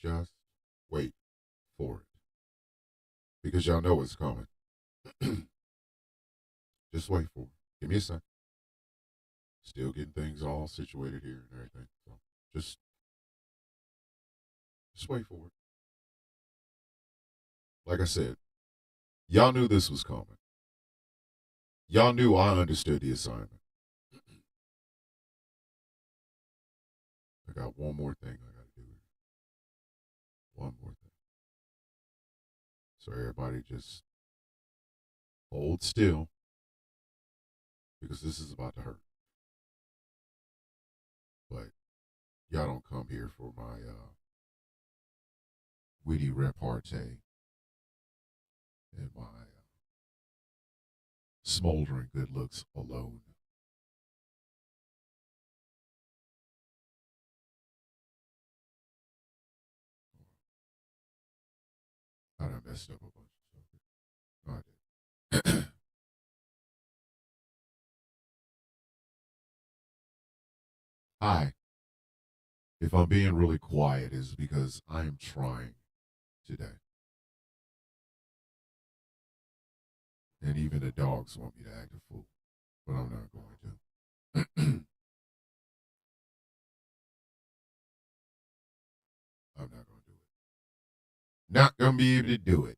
Just wait for it because y'all know it's coming. Just wait for it. Give me a second. Still getting things all situated here and everything. So just wait for it. Like I said, y'all knew this was coming. Y'all knew I understood the assignment. I got one more thing I got to do. One more thing. So everybody just hold still because this is about to hurt. But y'all don't come here for my witty repartee and my smoldering good looks alone. I done messed up a bunch of stuff. I did. Hi. If I'm being really quiet, is because I am trying today. And even the dogs want me to act a fool, but I'm not going to. I'm not going to do it. Not going to be able to do it.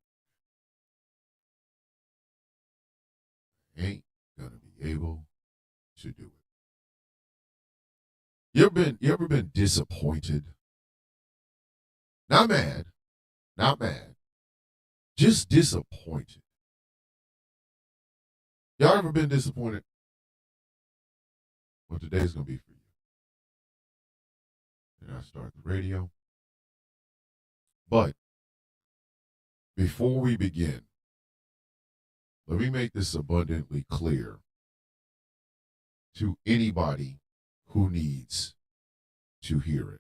Ain't going to be able to do it. You ever been disappointed? Not mad. Not mad. Just disappointed. Y'all ever been disappointed? Well, today's going to be for you. And I start the radio. But before we begin, let me make this abundantly clear to anybody who needs to hear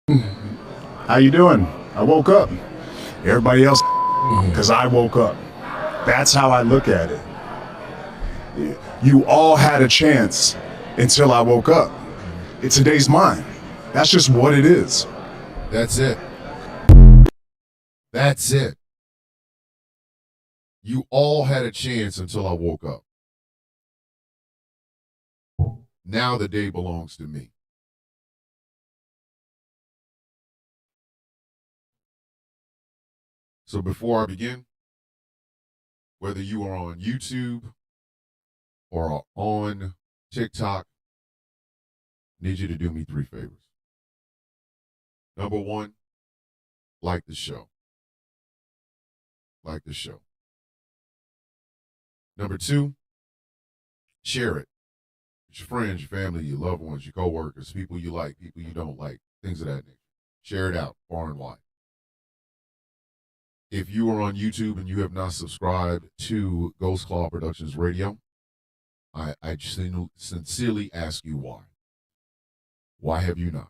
it. How you doing? I woke up. Everybody else, because I woke up. That's how I look at it. You all had a chance until I woke up. Today's mine. That's just what it is. That's it. That's it. You all had a chance until I woke up. Now the day belongs to me. So before I begin, whether you are on YouTube or are on TikTok, I need you to do me 3 favors. Number 1, like the show. Like the show. Number 2, share it. With your friends, your family, your loved ones, your coworkers, people you like, people you don't like, things of that nature. Share it out far and wide. If you are on YouTube and you have not subscribed to Ghost Claw Productions Radio, I sincerely ask you why. Why have you not?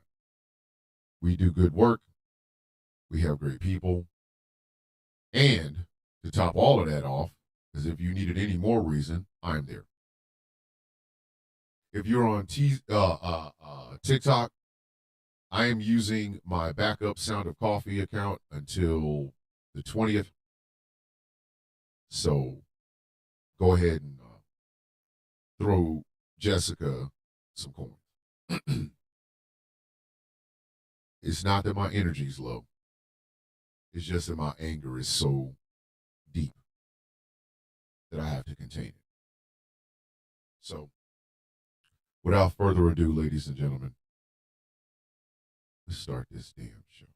We do good work. We have great people. And to top all of that off, because if you needed any more reason, I'm there. If you're on TikTok, I am using my backup Sound of Coffee account until the 20th. So go ahead and throw Jessica some coins. It's not that my energy's low. It's just that my anger is so deep that I have to contain it. So without further ado, ladies and gentlemen, let's start this damn show.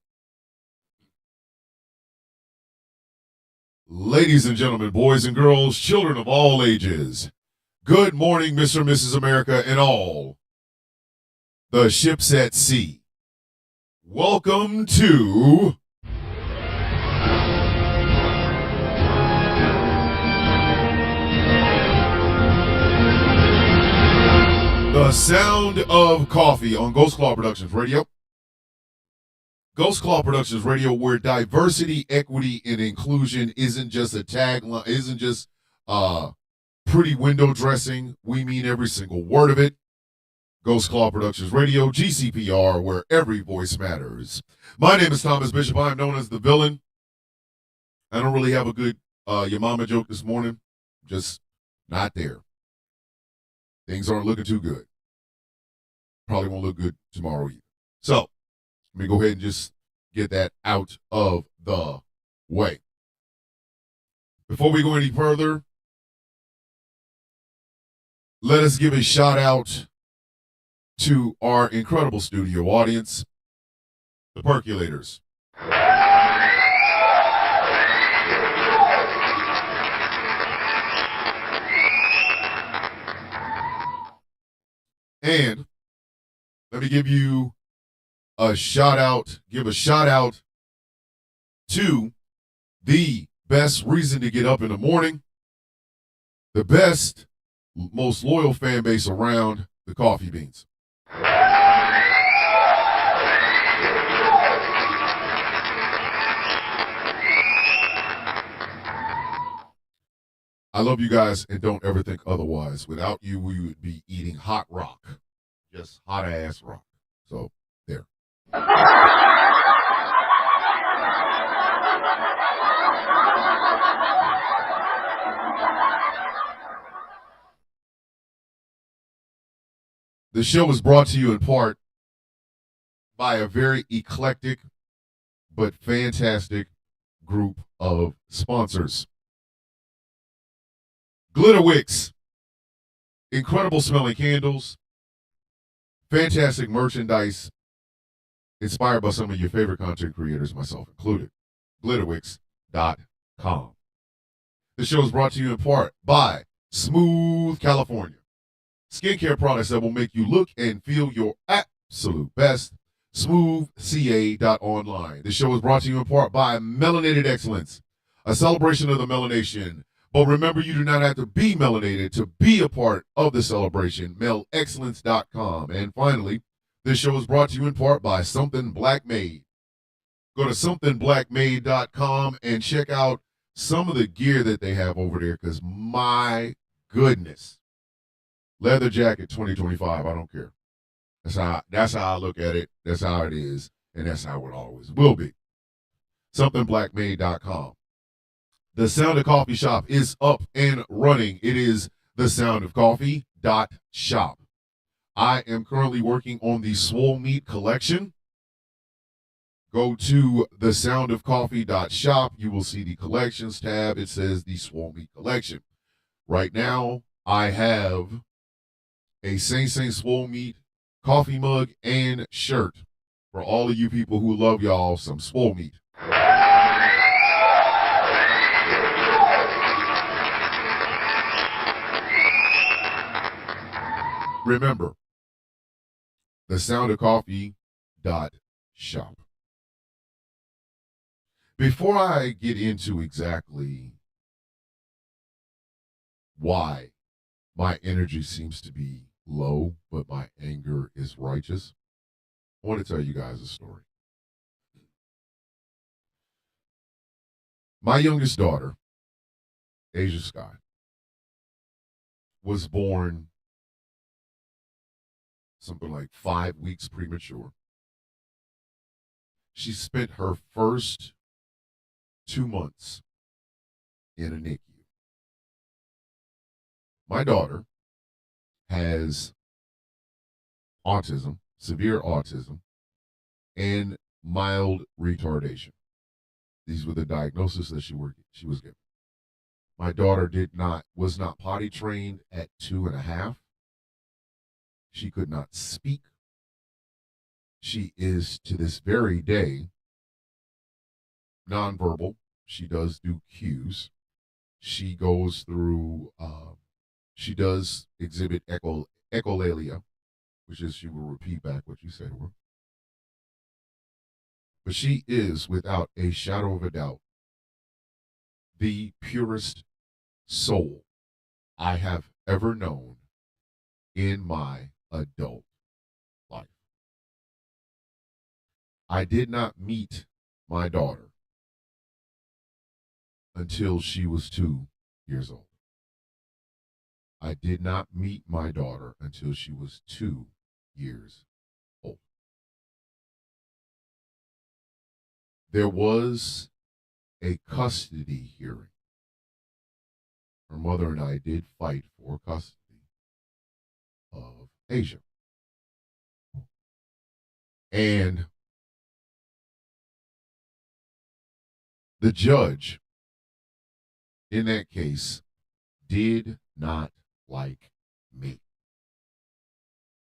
Ladies and gentlemen, boys and girls, children of all ages, good morning, Mr. and Mrs. America, and all the ships at sea. Welcome to The Sound of Coffee on Ghost Claw Productions Radio. Ghost Claw Productions Radio, where diversity, equity, and inclusion isn't just a tagline, isn't just pretty window dressing. We mean every single word of it. Ghost Claw Productions Radio, GCPR, where every voice matters. My name is Thomas Bishop. I am known as the villain. I don't really have a good your mama joke this morning. Just not there. Things aren't looking too good. Probably won't look good tomorrow either. So, let me go ahead and just get that out of the way. Before we go any further, let us give a shout out to our incredible studio audience, the Percolators. And let me give you a shout out, to the best reason to get up in the morning, the best, most loyal fan base around, the Coffee Beans. I love you guys and don't ever think otherwise. Without you, we would be eating hot rock. Just hot ass rock. So, there. The show is brought to you in part by a very eclectic but fantastic group of sponsors. Glitter Wicks, incredible smelling candles, fantastic merchandise, inspired by some of your favorite content creators, myself included. Glitterwicks.com. The show is brought to you in part by Smooth California, skincare products that will make you look and feel your absolute best. SmoothCA.online. The show is brought to you in part by Melanated Excellence, a celebration of the melanation. But remember, you do not have to be melanated to be a part of the celebration. MELExcellence.com. And finally, this show is brought to you in part by Something Black Made. Go to somethingblackmade.com and check out some of the gear that they have over there, because my goodness. Leather jacket 2025, I don't care. That's how I look at it. That's how it is. And that's how it always will be. Somethingblackmade.com. The Sound of Coffee shop is up and running. It is thesoundofcoffee.shop. I am currently working on the Swole Meat collection. Go to thesoundofcoffee.shop. You will see the collections tab. It says the Swole Meat collection. Right now, I have a Saint Swole Meat coffee mug and shirt for all of you people who love y'all some Swole Meat. Remember, thesoundofcoffee.shop. Before I get into exactly why my energy seems to be low, but my anger is righteous, I want to tell you guys a story. My youngest daughter, Asia Sky, was born something like 5 weeks premature. She spent her first 2 months in a NICU. My daughter has autism, severe autism, and mild retardation. These were the diagnoses that she was given. My daughter was not potty trained at 2.5. She could not speak. She is, to this very day, nonverbal. She does do cues. She goes through, she does exhibit echolalia, which is she will repeat back what you say to her. But she is, without a shadow of a doubt, the purest soul I have ever known in my adult life. I did not meet my daughter until she was 2 years old. I did not meet my daughter until she was 2 years old. There was a custody hearing. Her mother and I did fight for custody of Asia. And the judge in that case did not like me.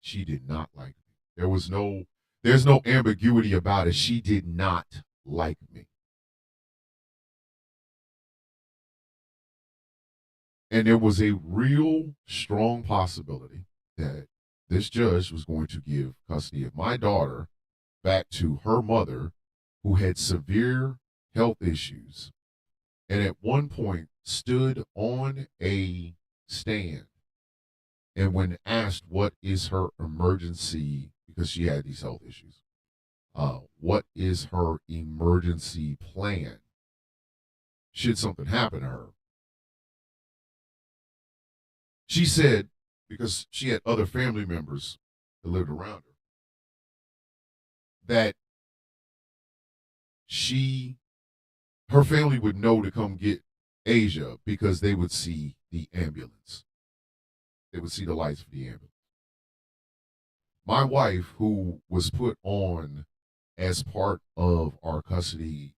She did not like me. There's no ambiguity about it. She did not like me. And there was a real strong possibility that this judge was going to give custody of my daughter back to her mother, who had severe health issues, and at one point stood on a stand. And when asked what is her emergency, because she had these health issues, what is her emergency plan should something happen to her? She said, because she had other family members that lived around her, that her family would know to come get Asia because they would see the ambulance. They would see the lights for the ambulance. My wife, who was put on as part of our custody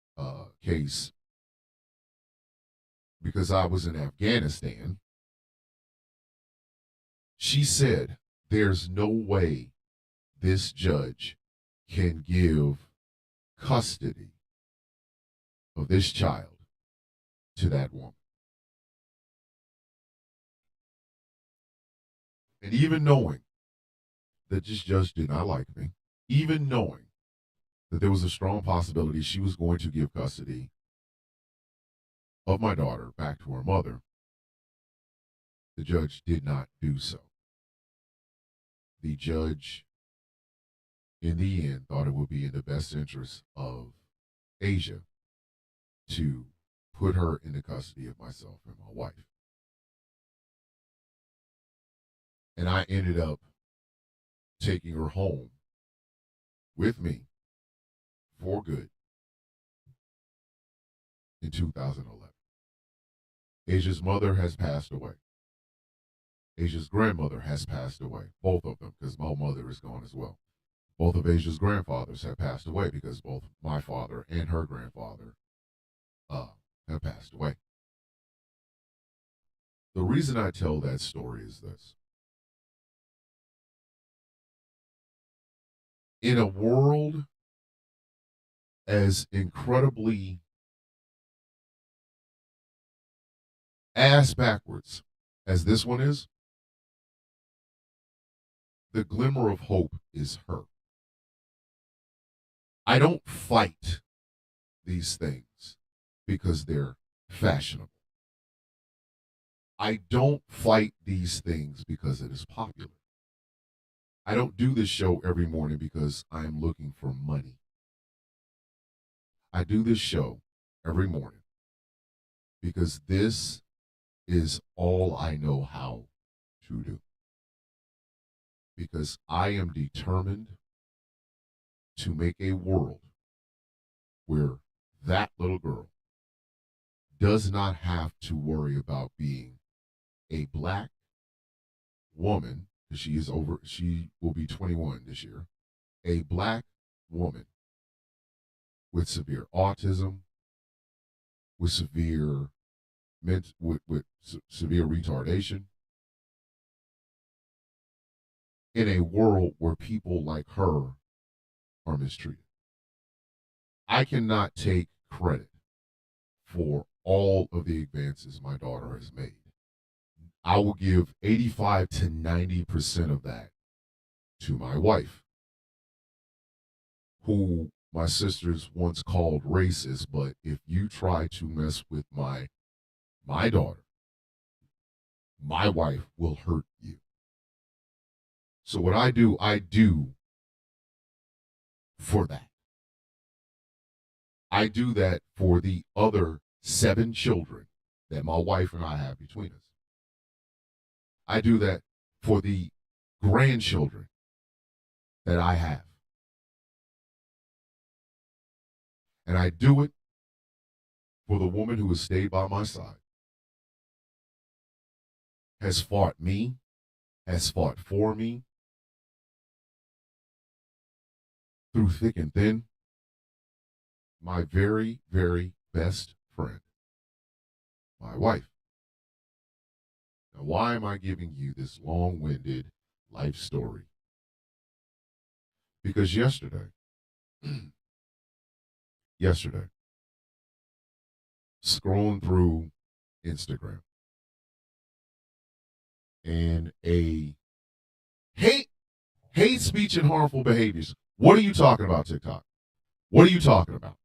case because I was in Afghanistan, she said, there's no way this judge can give custody of this child to that woman. And even knowing that this judge did not like me, even knowing that there was a strong possibility she was going to give custody of my daughter back to her mother, the judge did not do so. The judge, in the end, thought it would be in the best interest of Asia to put her in the custody of myself and my wife. And I ended up taking her home with me for good in 2011. Asia's mother has passed away. Asia's grandmother has passed away, both of them, because my mother is gone as well. Both of Asia's grandfathers have passed away because both my father and her grandfather have passed away. The reason I tell that story is this. In a world as incredibly ass backwards as this one is, the glimmer of hope is her. I don't fight these things because they're fashionable. I don't fight these things because it is popular. I don't do this show every morning because I'm looking for money. I do this show every morning because this is all I know how to do. Because I am determined to make a world where that little girl does not have to worry about being a black woman, because she will be 21 this year, a black woman with severe autism, with severe severe retardation, in a world where people like her are mistreated. I cannot take credit for all of the advances my daughter has made. I will give 85 to 90% of that to my wife, who my sisters once called racist, but if you try to mess with my daughter, my wife will hurt you. So what I do for that. I do that for the other 7 children that my wife and I have between us. I do that for the grandchildren that I have. And I do it for the woman who has stayed by my side, has fought me, has fought for me through thick and thin. My very, very best friend, my wife. Now, why am I giving you this long-winded life story? Because yesterday, scrolling through Instagram, and a hate speech and harmful behaviors. What are you talking about, TikTok? What are you talking about?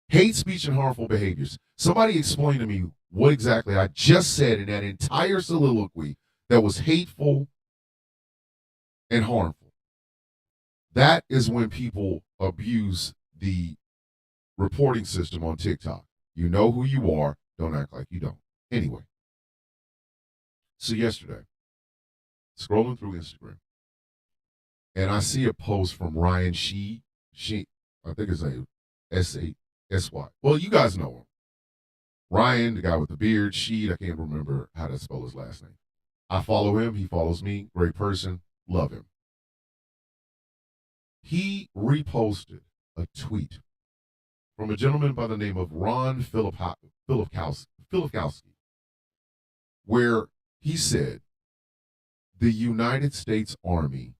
Hate speech and harmful behaviors. Somebody explain to me what exactly I just said in that entire soliloquy that was hateful and harmful. That is when people abuse the reporting system on TikTok. You know who you are. Don't act like you don't. Anyway, so yesterday, scrolling through Instagram, and I see a post from Ryan She, I think it's a S-A-S-Y. Well, you guys know him. Ryan, the guy with the beard, Sheed, I can't remember how to spell his last name. I follow him. He follows me. Great person. Love him. He reposted a tweet from a gentleman by the name of Ron Filipkowski, where he said the United States Army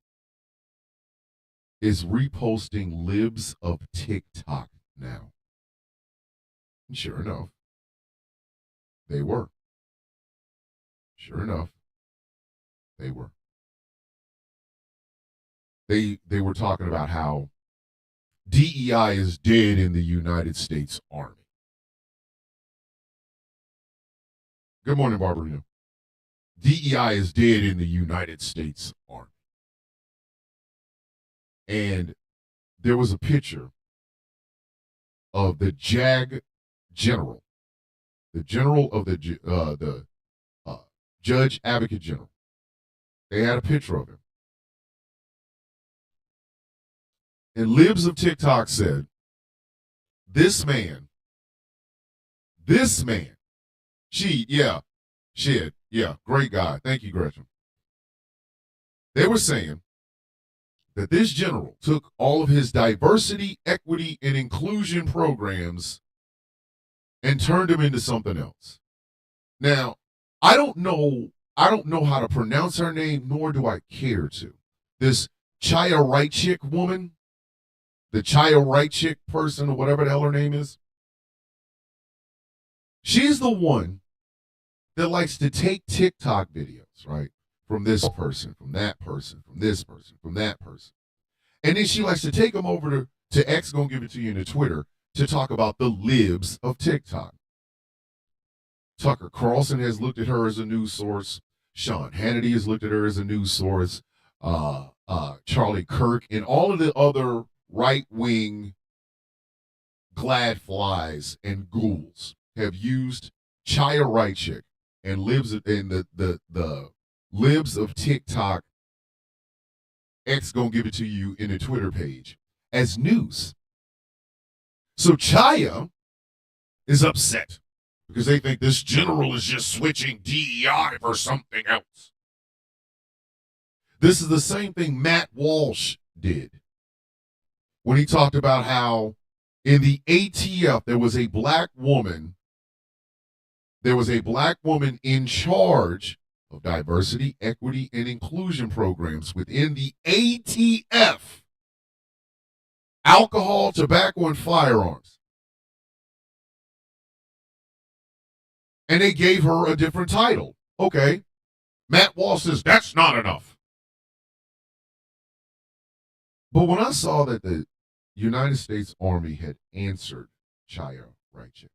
is reposting libs of TikTok now. And sure enough, they were. Sure enough, they were. They were talking about how DEI is dead in the United States Army. Good morning, Barbarino. DEI is dead in the United States Army. And there was a picture of the JAG general, the general of the Judge Advocate General. They had a picture of him. And Libs of TikTok said, this man, great guy. Thank you, Gretchen. They were saying that this general took all of his diversity, equity, and inclusion programs and turned them into something else. Now, I don't know how to pronounce her name, nor do I care to. This Chaya Raichik woman, the Chaya Raichik person, or whatever the hell her name is, she's the one that likes to take TikTok videos, right? From this person, from that person, from this person, from that person. And then she likes to take them over to X, gonna give it to you in the Twitter, to talk about the libs of TikTok. Tucker Carlson has looked at her as a news source. Sean Hannity has looked at her as a news source. Charlie Kirk and all of the other right-wing glad flies and ghouls have used Chaya Raichik and libs and the libs of TikTok. X gonna give it to you in a Twitter page as news. So Chaya is upset because they think this general is just switching DEI for something else. This is the same thing Matt Walsh did when he talked about how in the ATF there was a black woman in charge of diversity, equity, and inclusion programs within the ATF. Alcohol, tobacco, and firearms. And they gave her a different title. Okay. Matt Walsh says, that's not enough. But when I saw that the United States Army had answered Chaya Raichik,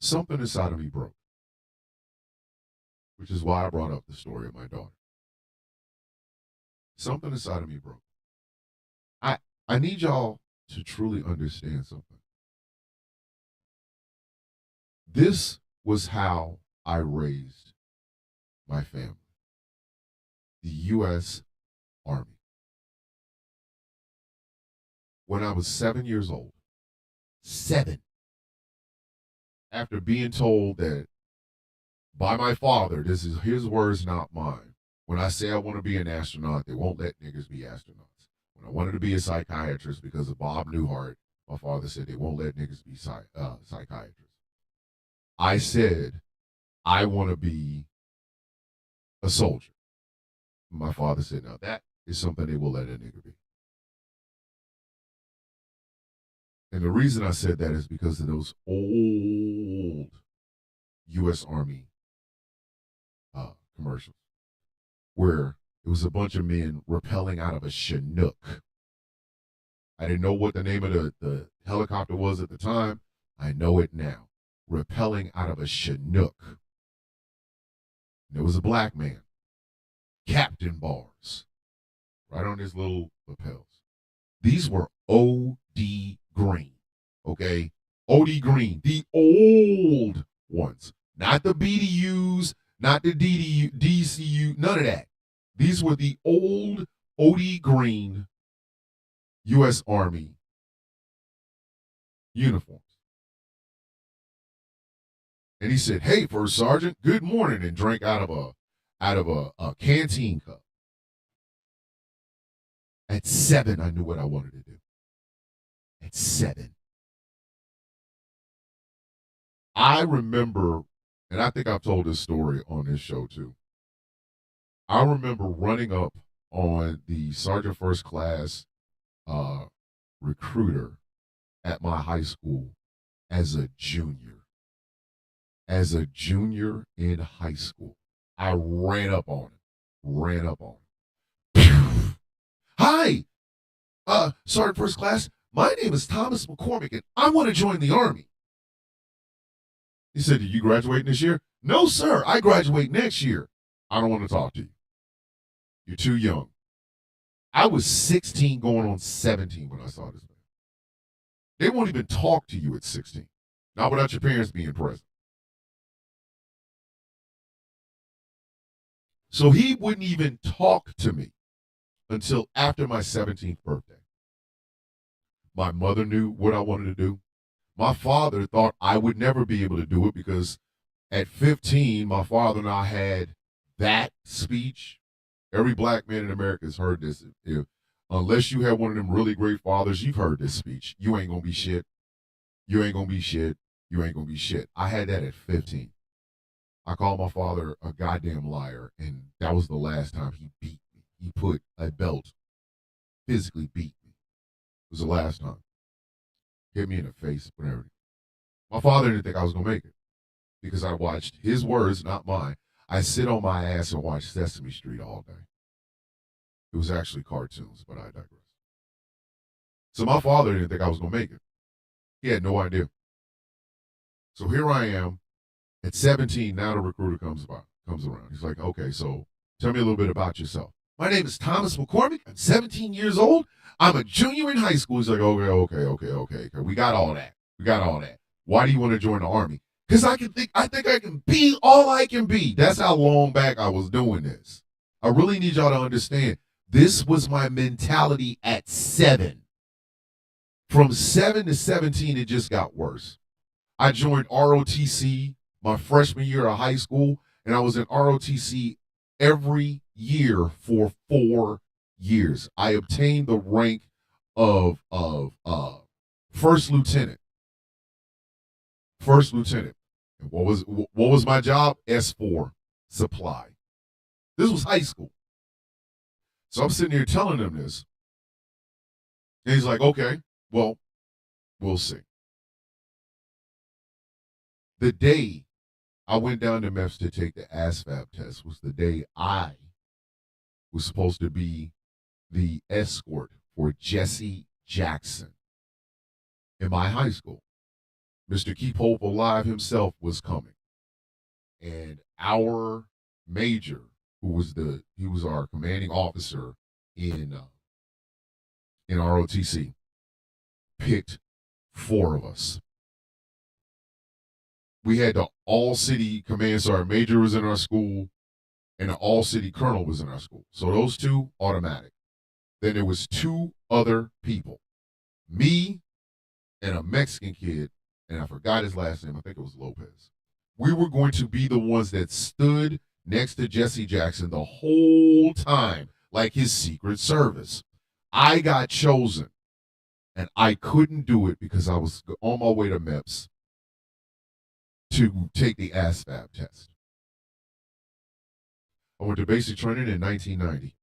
something inside of me broke. Which is why I brought up the story of my daughter. Something inside of me broke. I need y'all to truly understand something. This was how I raised my family. The U.S. Army. When I was 7 years old, 7, after being told that by my father, this is his words, not mine. When I say I want to be an astronaut, they won't let niggas be astronauts. When I wanted to be a psychiatrist because of Bob Newhart, my father said they won't let niggas be psychiatrists. I said, I want to be a soldier. My father said, now that is something they will let a nigga be. And the reason I said that is because of those old U.S. Army commercials where it was a bunch of men rappelling out of a Chinook. I didn't know what the name of the helicopter was at the time. I know it now. Rappelling out of a Chinook. And there was a black man, captain bars, right on his little lapels. These were O.D. Green, okay? O.D. Green, the old ones, not the BDUs, not the DCU, none of that. These were the old O.D. Green U.S. Army uniforms. And he said, "Hey, First Sergeant, good morning," and drank out of a canteen cup. At 7, I knew what I wanted to do. At 7. I remember, and I think I've told this story on this show too. I remember running up on the Sergeant First Class recruiter at my high school as a junior. As a junior in high school, I ran up on him. Hi, Sergeant First Class. My name is Thomas McCormick, and I want to join the Army. He said, "Did you graduate this year?" "No, sir. I graduate next year." "I don't want to talk to you. You're too young." I was 16 going on 17 when I saw this man. They won't even talk to you at 16. Not without your parents being present. So he wouldn't even talk to me until after my 17th birthday. My mother knew what I wanted to do. My father thought I would never be able to do it because at 15, my father and I had that speech. Every black man in America has heard this. Unless you have one of them really great fathers, you've heard this speech. You ain't going to be shit. You ain't going to be shit. You ain't going to be shit. I had that at 15. I called my father a goddamn liar, and that was the last time he beat me. He put a belt, physically beat me. It was the last time. Hit me in the face, whatever. My father didn't think I was going to make it because I watched his words, not mine. I sit on my ass and watch Sesame Street all day. It was actually cartoons, but I digress. So my father didn't think I was going to make it. He had no idea. So here I am. At 17, now the recruiter comes around. He's like, "Okay, so tell me a little bit about yourself." "My name is Thomas McCormick. I'm 17 years old. I'm a junior in high school." He's like, okay. We got all that. Why do you want to join the Army? Because I think I can be all I can be. That's how long back I was doing this. I really need y'all to understand. This was my mentality at 7. From 7 to 17, it just got worse. I joined ROTC my freshman year of high school, and I was in ROTC every year for 4 years. I obtained the rank of first lieutenant. First lieutenant. And what was my job? S4 supply. This was high school. So I'm sitting here telling him this, and he's like, "Okay, well, we'll see." The day I went down to MEPS to take the ASVAB test was the day I was supposed to be the escort for Jesse Jackson in my high school. Mr. Keep Hope Alive himself was coming. And our major, he was our commanding officer in ROTC, picked 4 of us. We had the all-city command sergeant major was in our school, and the all-city colonel was in our school. So those 2, automatic. Then there was two other people, me and a Mexican kid, and I forgot his last name. I think it was Lopez. We were going to be the ones that stood next to Jesse Jackson the whole time, like his Secret Service. I got chosen, and I couldn't do it because I was on my way to MEPS to take the ASVAB test. I went to basic training in 1990.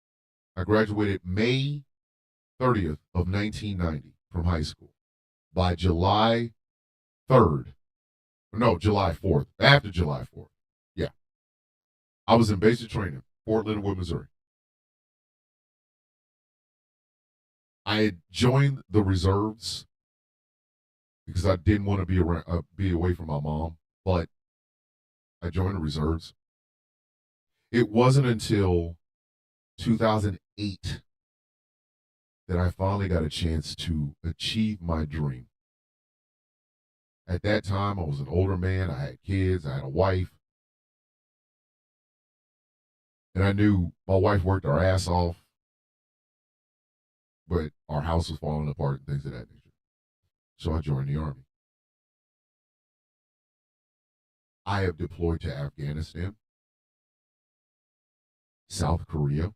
I graduated May 30th of 1990 from high school. By July 3rd, no, July 4th, after July 4th, yeah, I was in basic training, Fort Leonard Wood, Missouri. I had joined the reserves because I didn't want to be away from my mom, but I joined the reserves. It wasn't until 2008 that I finally got a chance to achieve my dream. At that time, I was an older man. I had kids. I had a wife. And I knew my wife worked our ass off, but our house was falling apart and things of that nature. So I joined the Army. I have deployed to Afghanistan, South Korea,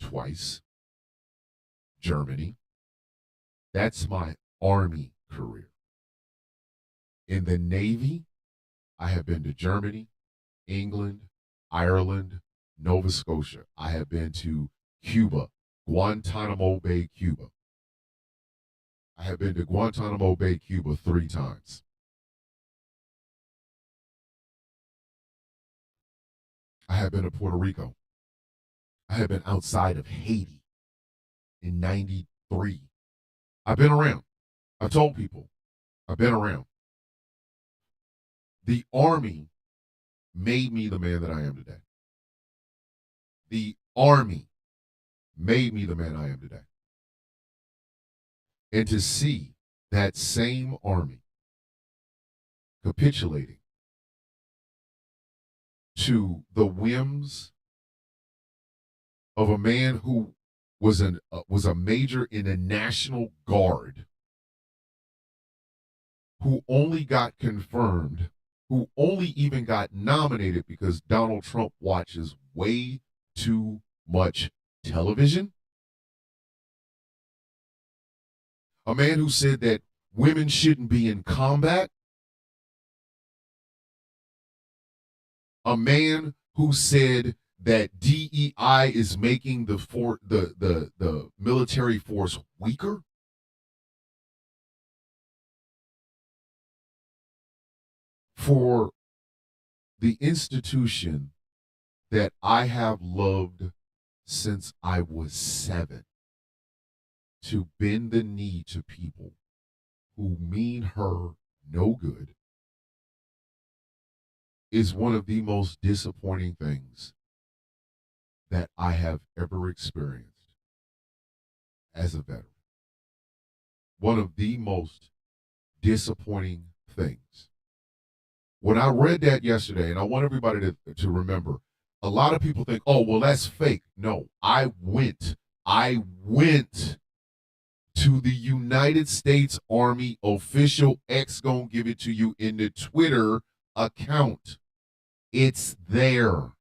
twice, Germany. That's my Army career. In the Navy, I have been to Germany, England, Ireland, Nova Scotia. I have been to Cuba, Guantanamo Bay, Cuba. I have been to Guantanamo Bay, Cuba 3 times. I have been to Puerto Rico. I have been outside of Haiti in 93. I've been around. I've told people I've been around. The Army made me the man that I am today. The Army made me the man I am today. And to see that same Army capitulating to the whims of a man who was a major in the National Guard, who only got confirmed, who only even got nominated because Donald Trump watches way too much television. A man who said that women shouldn't be in combat. A man who said that DEI is making the military force weaker. For the institution that I have loved since I was 7, to bend the knee to people who mean her no good, is one of the most disappointing things that I have ever experienced as a veteran. One of the most disappointing things. When I read that yesterday, and I want everybody to remember, a lot of people think, oh, well, that's fake. No, I went to the United States Army official X, gonna give it to you in the Twitter account. It's there.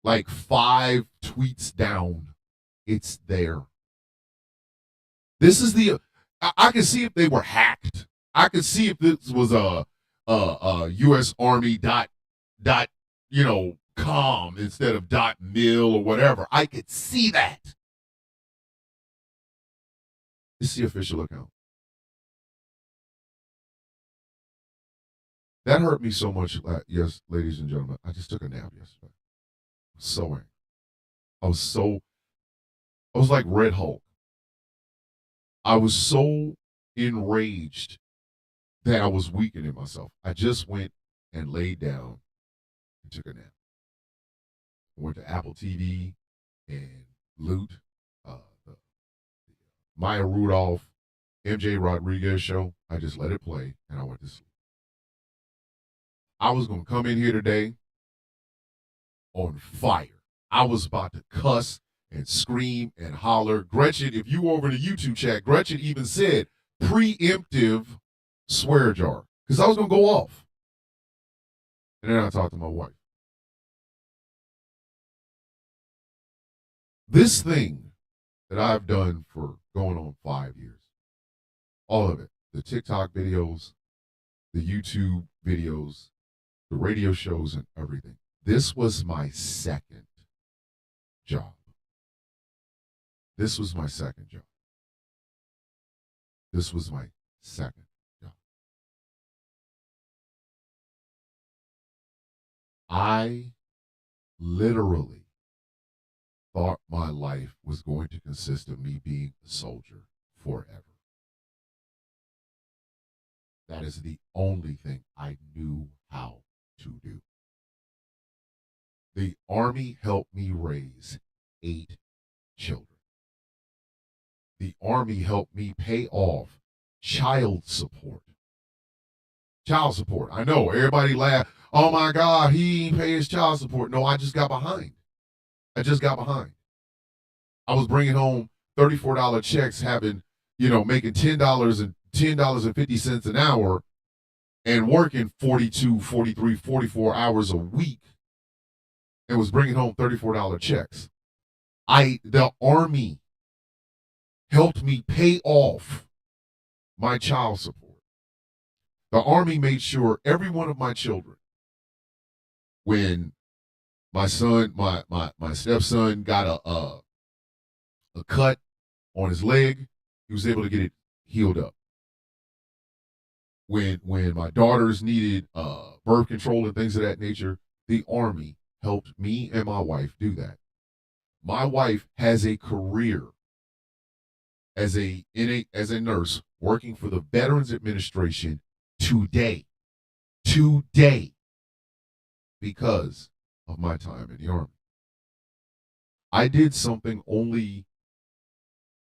Like 5 tweets down. It's there. This is I can see if they were hacked. I could see if this was a U.S. Army .com instead of .mil or whatever. I could see that. It's the official account. That hurt me so much. Yes, ladies and gentlemen, I just took a nap yesterday. I was so angry. I was like Red Hulk. I was so enraged that I was weakening myself. I just went and laid down and took a nap. I went to Apple TV and Loot, the Maya Rudolph, MJ Rodriguez show. I just let it play and I went to sleep. I was going to come in here today on fire. I was about to cuss and scream and holler. Gretchen, if you were over in the YouTube chat, Gretchen even said preemptive swear jar because I was going to go off. And then I talked to my wife. This thing that I've done for going on 5 years, all of it, the TikTok videos, the YouTube videos, the radio shows, and everything. This was my second job. This was my second job. This was my second job. I literally thought my life was going to consist of me being a soldier forever. That is the only thing I knew how to do. The Army helped me raise 8 children. The Army helped me pay off child support. Child support. I know everybody laughed. Oh my God, he ain't pay his child support. No, I just got behind. I was bringing home $34 checks, making $10.50 an hour and working 42, 43, 44 hours a week and was bringing home $34 checks. The Army helped me pay off my child support. The Army made sure every one of my children, when my son, my stepson got a cut on his leg, he was able to get it healed up. When my daughters needed birth control and things of that nature, the Army helped me and my wife do that. My wife has a career as a nurse working for the Veterans Administration today, because of my time in the Army. I did something only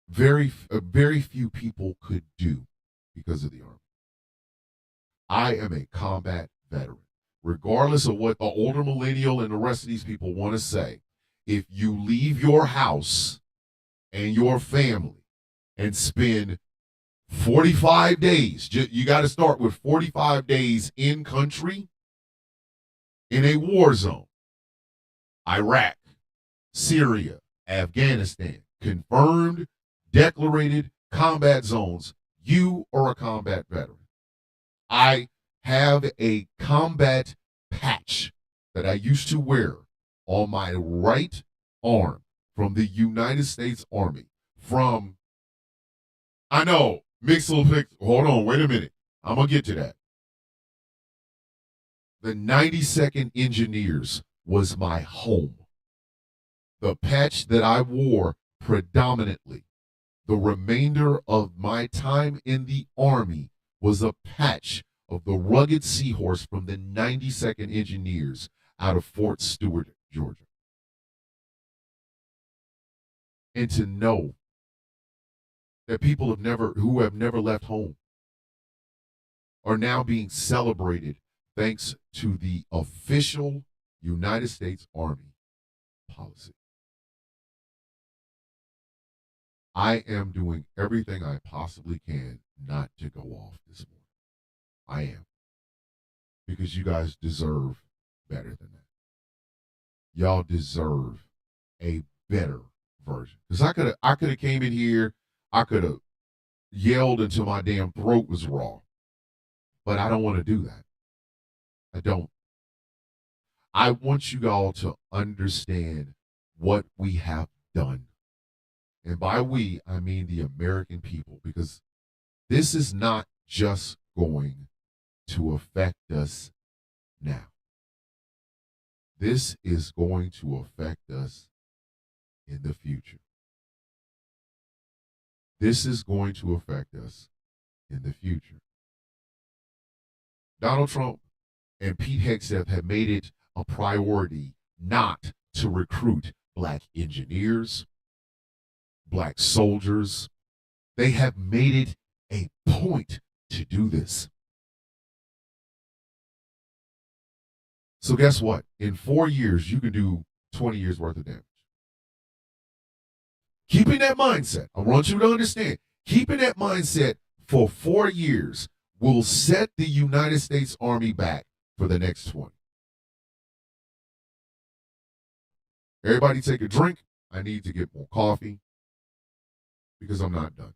very few people could do because of the Army. I am a combat veteran. Regardless of what the older millennial and the rest of these people want to say, if you leave your house and your family and spend 45 days, you got to start with 45 days in country in a war zone. Iraq, Syria, Afghanistan, confirmed, declarated combat zones. You are a combat veteran. I have a combat patch that I used to wear on my right arm from the United States Army. I know, hold on, wait a minute. I'm going to get to that. The 92nd Engineers was my home. The patch that I wore predominantly the remainder of my time in the Army was a patch of the Rugged Seahorse from the 92nd Engineers out of Fort Stewart, Georgia. And to know that people who have never left home are now being celebrated thanks to the official United States Army policy. I am doing everything I possibly can not to go off this morning. I am. Because you guys deserve better than that. Y'all deserve a better version. Because I could have came in here, I could have yelled until my damn throat was raw. But I don't want to do that. I don't. I want you all to understand what we have done. And by we, I mean the American people, because this is not just going to affect us now. This is going to affect us in the future. This is going to affect us in the future. Donald Trump and Pete Hegseth have made it a priority not to recruit Black engineers, Black soldiers. They have made it a point to do this. So guess what? In 4 years, you can do 20 years worth of damage. Keeping that mindset, I want you to understand, keeping that mindset for 4 years will set the United States Army back for the next 20. Everybody take a drink. I need to get more coffee because I'm not done.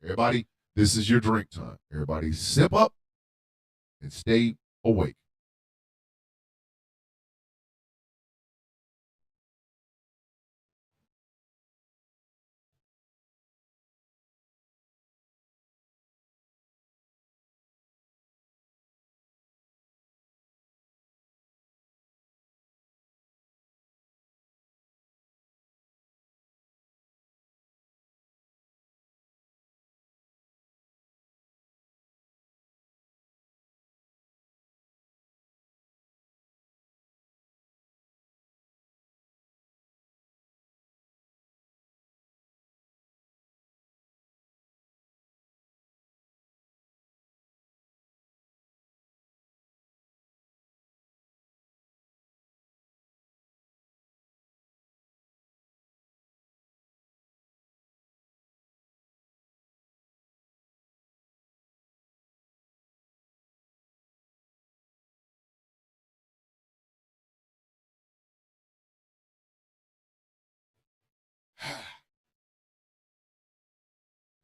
Everybody, this is your drink time. Everybody sip up and stay awake.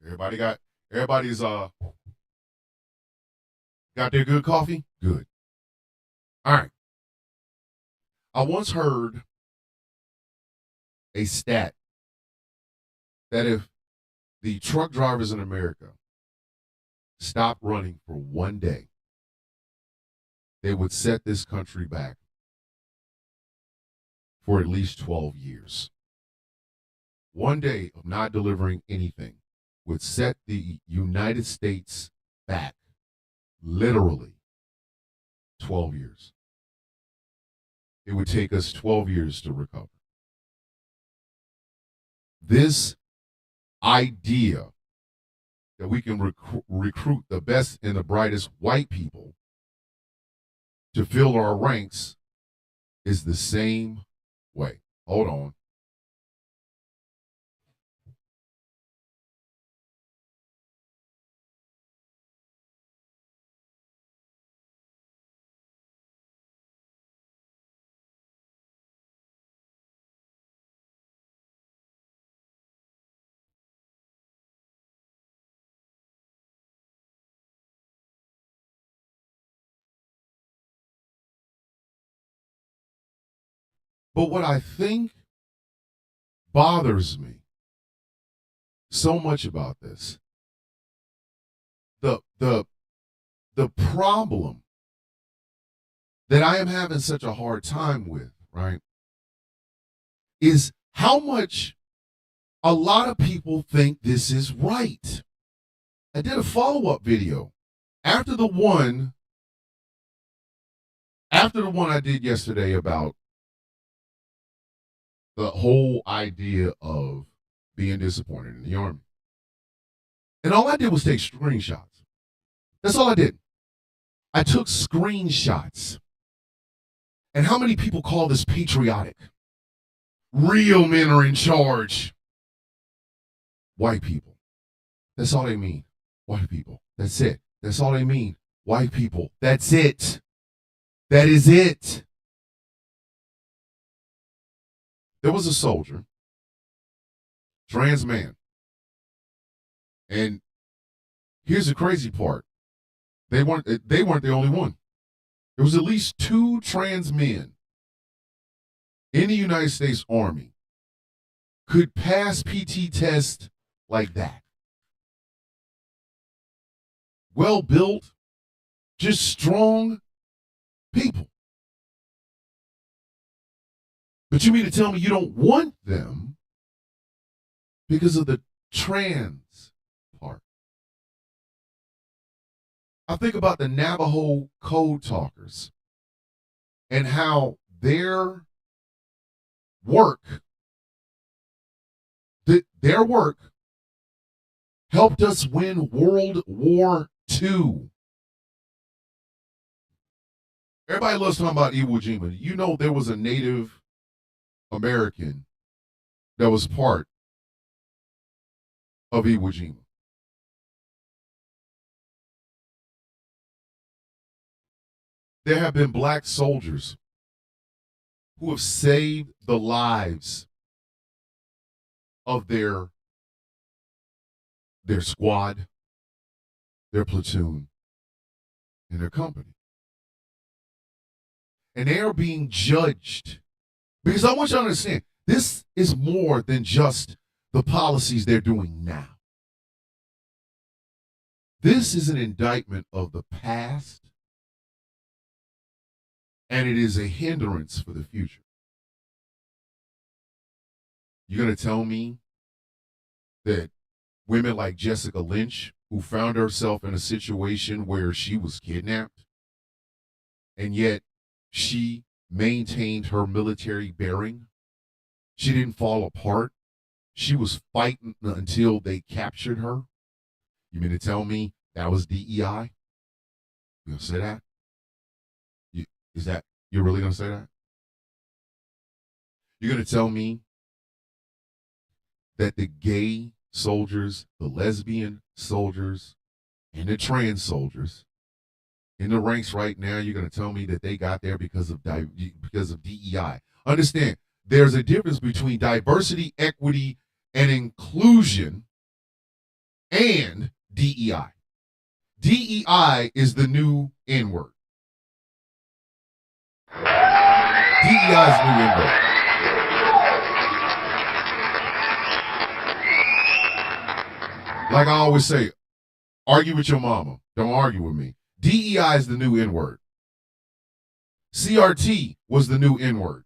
Everybody's got their good coffee? Good. All right. I once heard a stat that if the truck drivers in America stopped running for one day, they would set this country back for at least 12 years. One day of not delivering anything would set the United States back literally 12 years. It would take us 12 years to recover. This idea that we can recruit the best and the brightest white people to fill our ranks is the same way. Hold on. But what I think bothers me so much about this, the problem that I am having such a hard time with, right, is how much a lot of people think this is right. I did a follow-up video after the one I did yesterday about the whole idea of being disappointed in the Army. And all I did was take screenshots. That's all I did. I took screenshots. And how many people call this patriotic? Real men are in charge. White people. That's all they mean. White people. That's it. That's all they mean. White people. That's it. That is it. There was a soldier, trans man. And here's the crazy part. They weren't the only one. There was at least 2 trans men in the United States Army could pass PT test like that. Well built, just strong people. But you mean to tell me you don't want them because of the trans part? I think about the Navajo code talkers and how their work helped us win World War II. Everybody loves talking about Iwo Jima. You know there was a Native American that was part of Iwo Jima. There have been black soldiers who have saved the lives of their squad, their platoon, and their company. And they are being judged. Because I want you to understand, this is more than just the policies they're doing now. This is an indictment of the past, and it is a hindrance for the future. You're going to tell me that women like Jessica Lynch, who found herself in a situation where she was kidnapped, and yet she maintained her military bearing, she didn't fall apart, she was fighting until they captured her? You mean to tell me that was DEI? You going to say that? You're really going to say that? You're going to tell me that the gay soldiers, the lesbian soldiers, and the trans soldiers in the ranks right now, you're going to tell me that they got there because of DEI? Understand, there's a difference between diversity, equity, and inclusion and DEI. DEI is the new N-word. DEI is the new N-word. Like I always say, argue with your mama. Don't argue with me. DEI is the new N-word. CRT was the new N-word.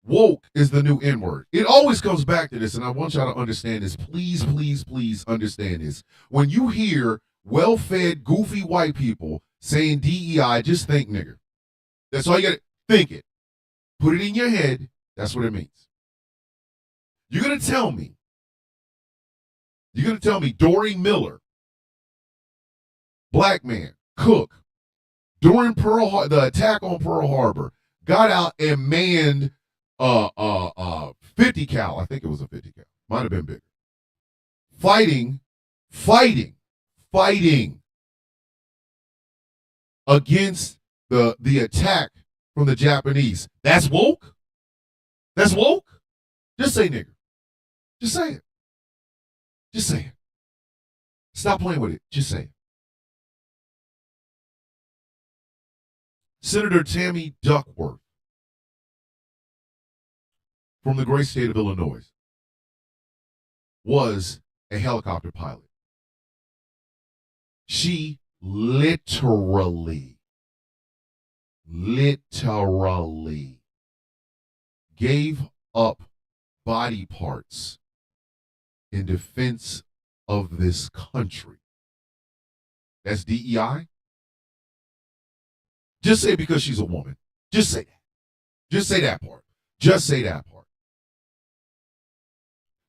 Woke is the new N-word. It always comes back to this, and I want y'all to understand this. Please, please, please understand this. When you hear well-fed, goofy white people saying DEI, just think nigger. That's all you got to think it. Put it in your head. That's what it means. You're going to tell me Dory Miller, black man, cook, during the attack on Pearl Harbor, got out and manned 50 cal. I think it was a 50 cal. Might have been bigger. Fighting against the attack from the Japanese. That's woke? That's woke? Just say nigger. Just say it. Just say it. Stop playing with it. Just say it. Senator Tammy Duckworth from the great state of Illinois was a helicopter pilot. She literally gave up body parts in defense of this country. That's DEI? Just say because she's a woman. Just say that. Just say that part. Just say that part.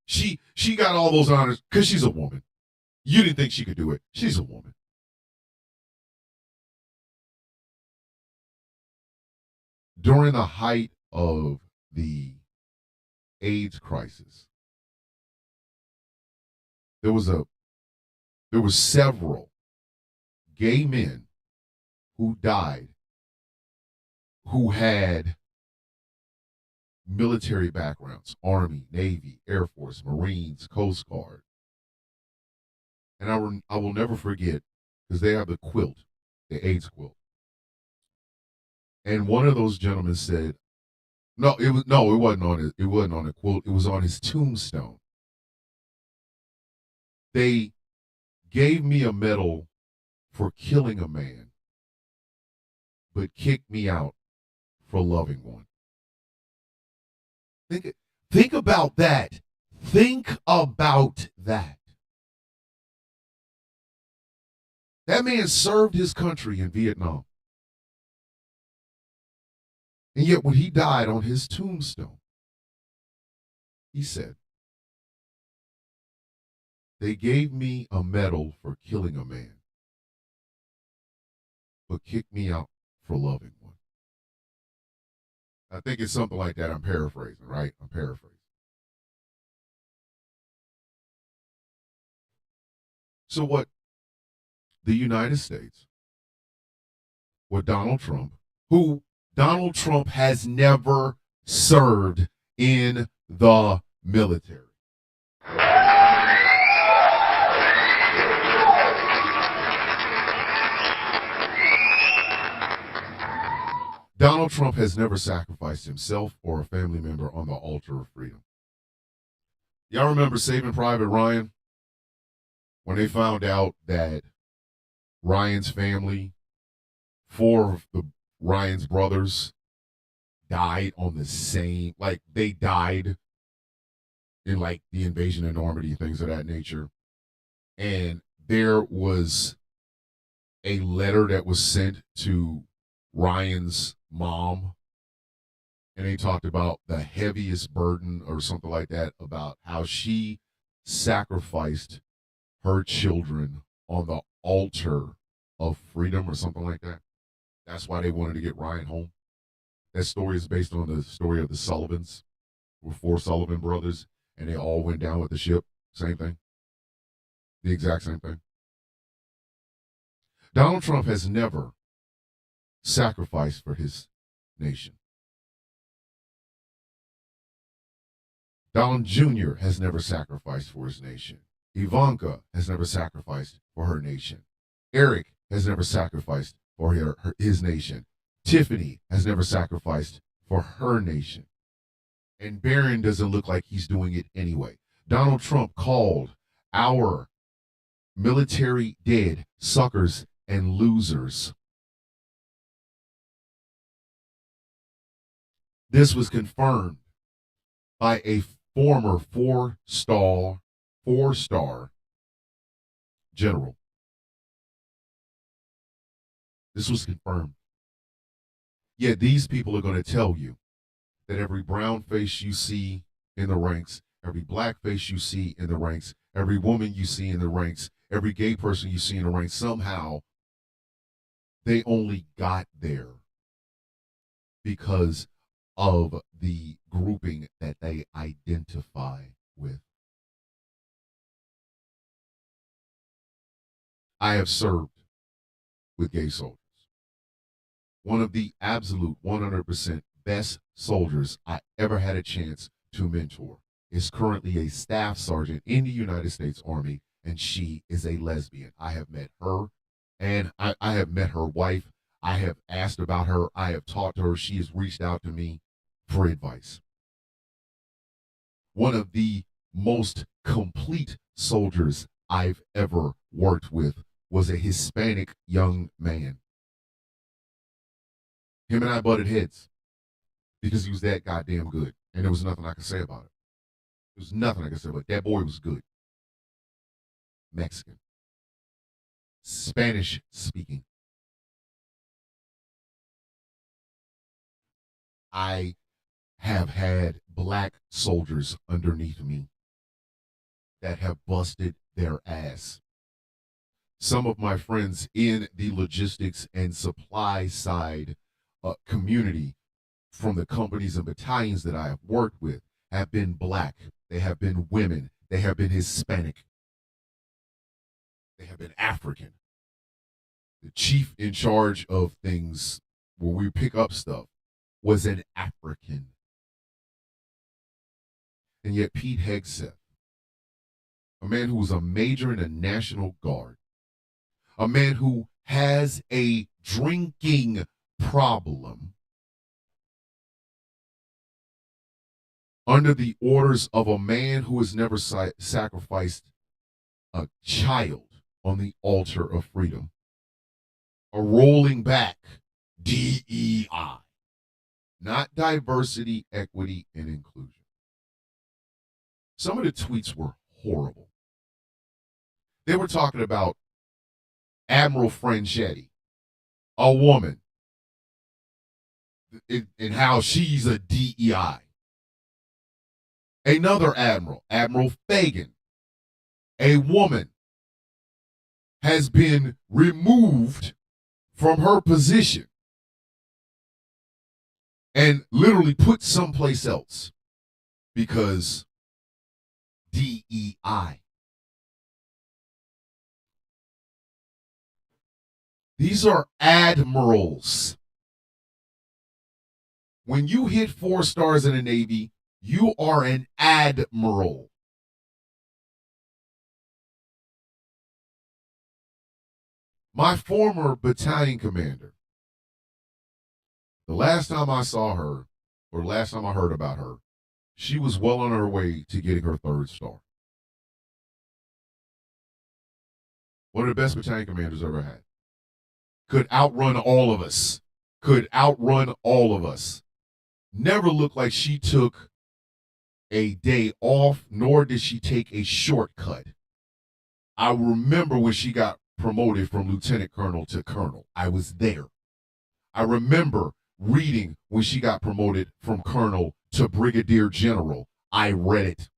She got all those honors because she's a woman. You didn't think she could do it. She's a woman. During the height of the AIDS crisis, there were several gay men who died who had military backgrounds, Army, Navy, Air Force, Marines, Coast Guard. And I will never forget, because they have the quilt, the AIDS quilt. And one of those gentlemen said, it wasn't on a quilt, it was on his tombstone. They gave me a medal for killing a man, but kicked me out for loving one. Think about that. Think about that. That man served his country in Vietnam. And yet when he died, on his tombstone, he said, they gave me a medal for killing a man, but kicked me out for loving one. I think it's something like that. I'm paraphrasing, right? I'm paraphrasing. So what the United States, what Donald Trump, who Donald Trump has never served in the military. Donald Trump has never sacrificed himself or a family member on the altar of freedom. Y'all remember Saving Private Ryan? When they found out that Ryan's family, 4 of the Ryan's brothers, died on the same, like they died in like the invasion of Normandy, things of that nature. And there was a letter that was sent to Ryan's mom, and they talked about the heaviest burden or something like that, about how she sacrificed her children on the altar of freedom or something like that. That's why they wanted to get Ryan home. That story is based on the story of the Sullivans. There were 4 Sullivan brothers, and they all went down with the ship. Same thing. The exact same thing. Donald Trump has never sacrificed for his nation. Donald Jr. has never sacrificed for his nation. Ivanka has never sacrificed for her nation. Eric has never sacrificed for his nation. Tiffany has never sacrificed for her nation. And Barron doesn't look like he's doing it anyway. Donald Trump called our military dead suckers and losers. This was confirmed by a former four-star general. This was confirmed. Yet these people are going to tell you that every brown face you see in the ranks, every black face you see in the ranks, every woman you see in the ranks, every gay person you see in the ranks, somehow they only got there because of the grouping that they identify with. I have served with gay soldiers. One of the absolute 100% best soldiers I ever had a chance to mentor is currently a staff sergeant in the United States Army, and she is a lesbian. I have met her, and I have met her wife. I have asked about her. I have talked to her. She has reached out to me for advice. One of the most complete soldiers I've ever worked with was a Hispanic young man. Him and I butted heads because he was that goddamn good, and there was nothing I could say about it. There was nothing I could say about it. That boy was good. Mexican. Spanish speaking. I have had black soldiers underneath me that have busted their ass. Some of my friends in the logistics and supply side community from the companies and battalions that I have worked with have been black. They have been women. They have been Hispanic. They have been African. The chief in charge of things where we pick up stuff was an African. And yet Pete Hegseth, a man who was a major in the National Guard, a man who has a drinking problem, under the orders of a man who has never sacrificed a child on the altar of freedom, a rolling back DEI, not diversity, equity, and inclusion. Some of the tweets were horrible. They were talking about Admiral Franchetti, a woman, and how she's a DEI. Another admiral, Admiral Fagan, a woman, has been removed from her position and literally put someplace else because DEI. These are admirals. When you hit 4 stars in the Navy, you are an admiral. My former battalion commander, the last time I saw her, or the last time I heard about her, she was well on her way to getting her 3rd star. One of the best battalion commanders ever had. Could outrun all of us. Never looked like she took a day off, nor did she take a shortcut. I remember when she got promoted from lieutenant colonel to colonel. I was there. I remember reading when she got promoted from colonel to brigadier general. I read it.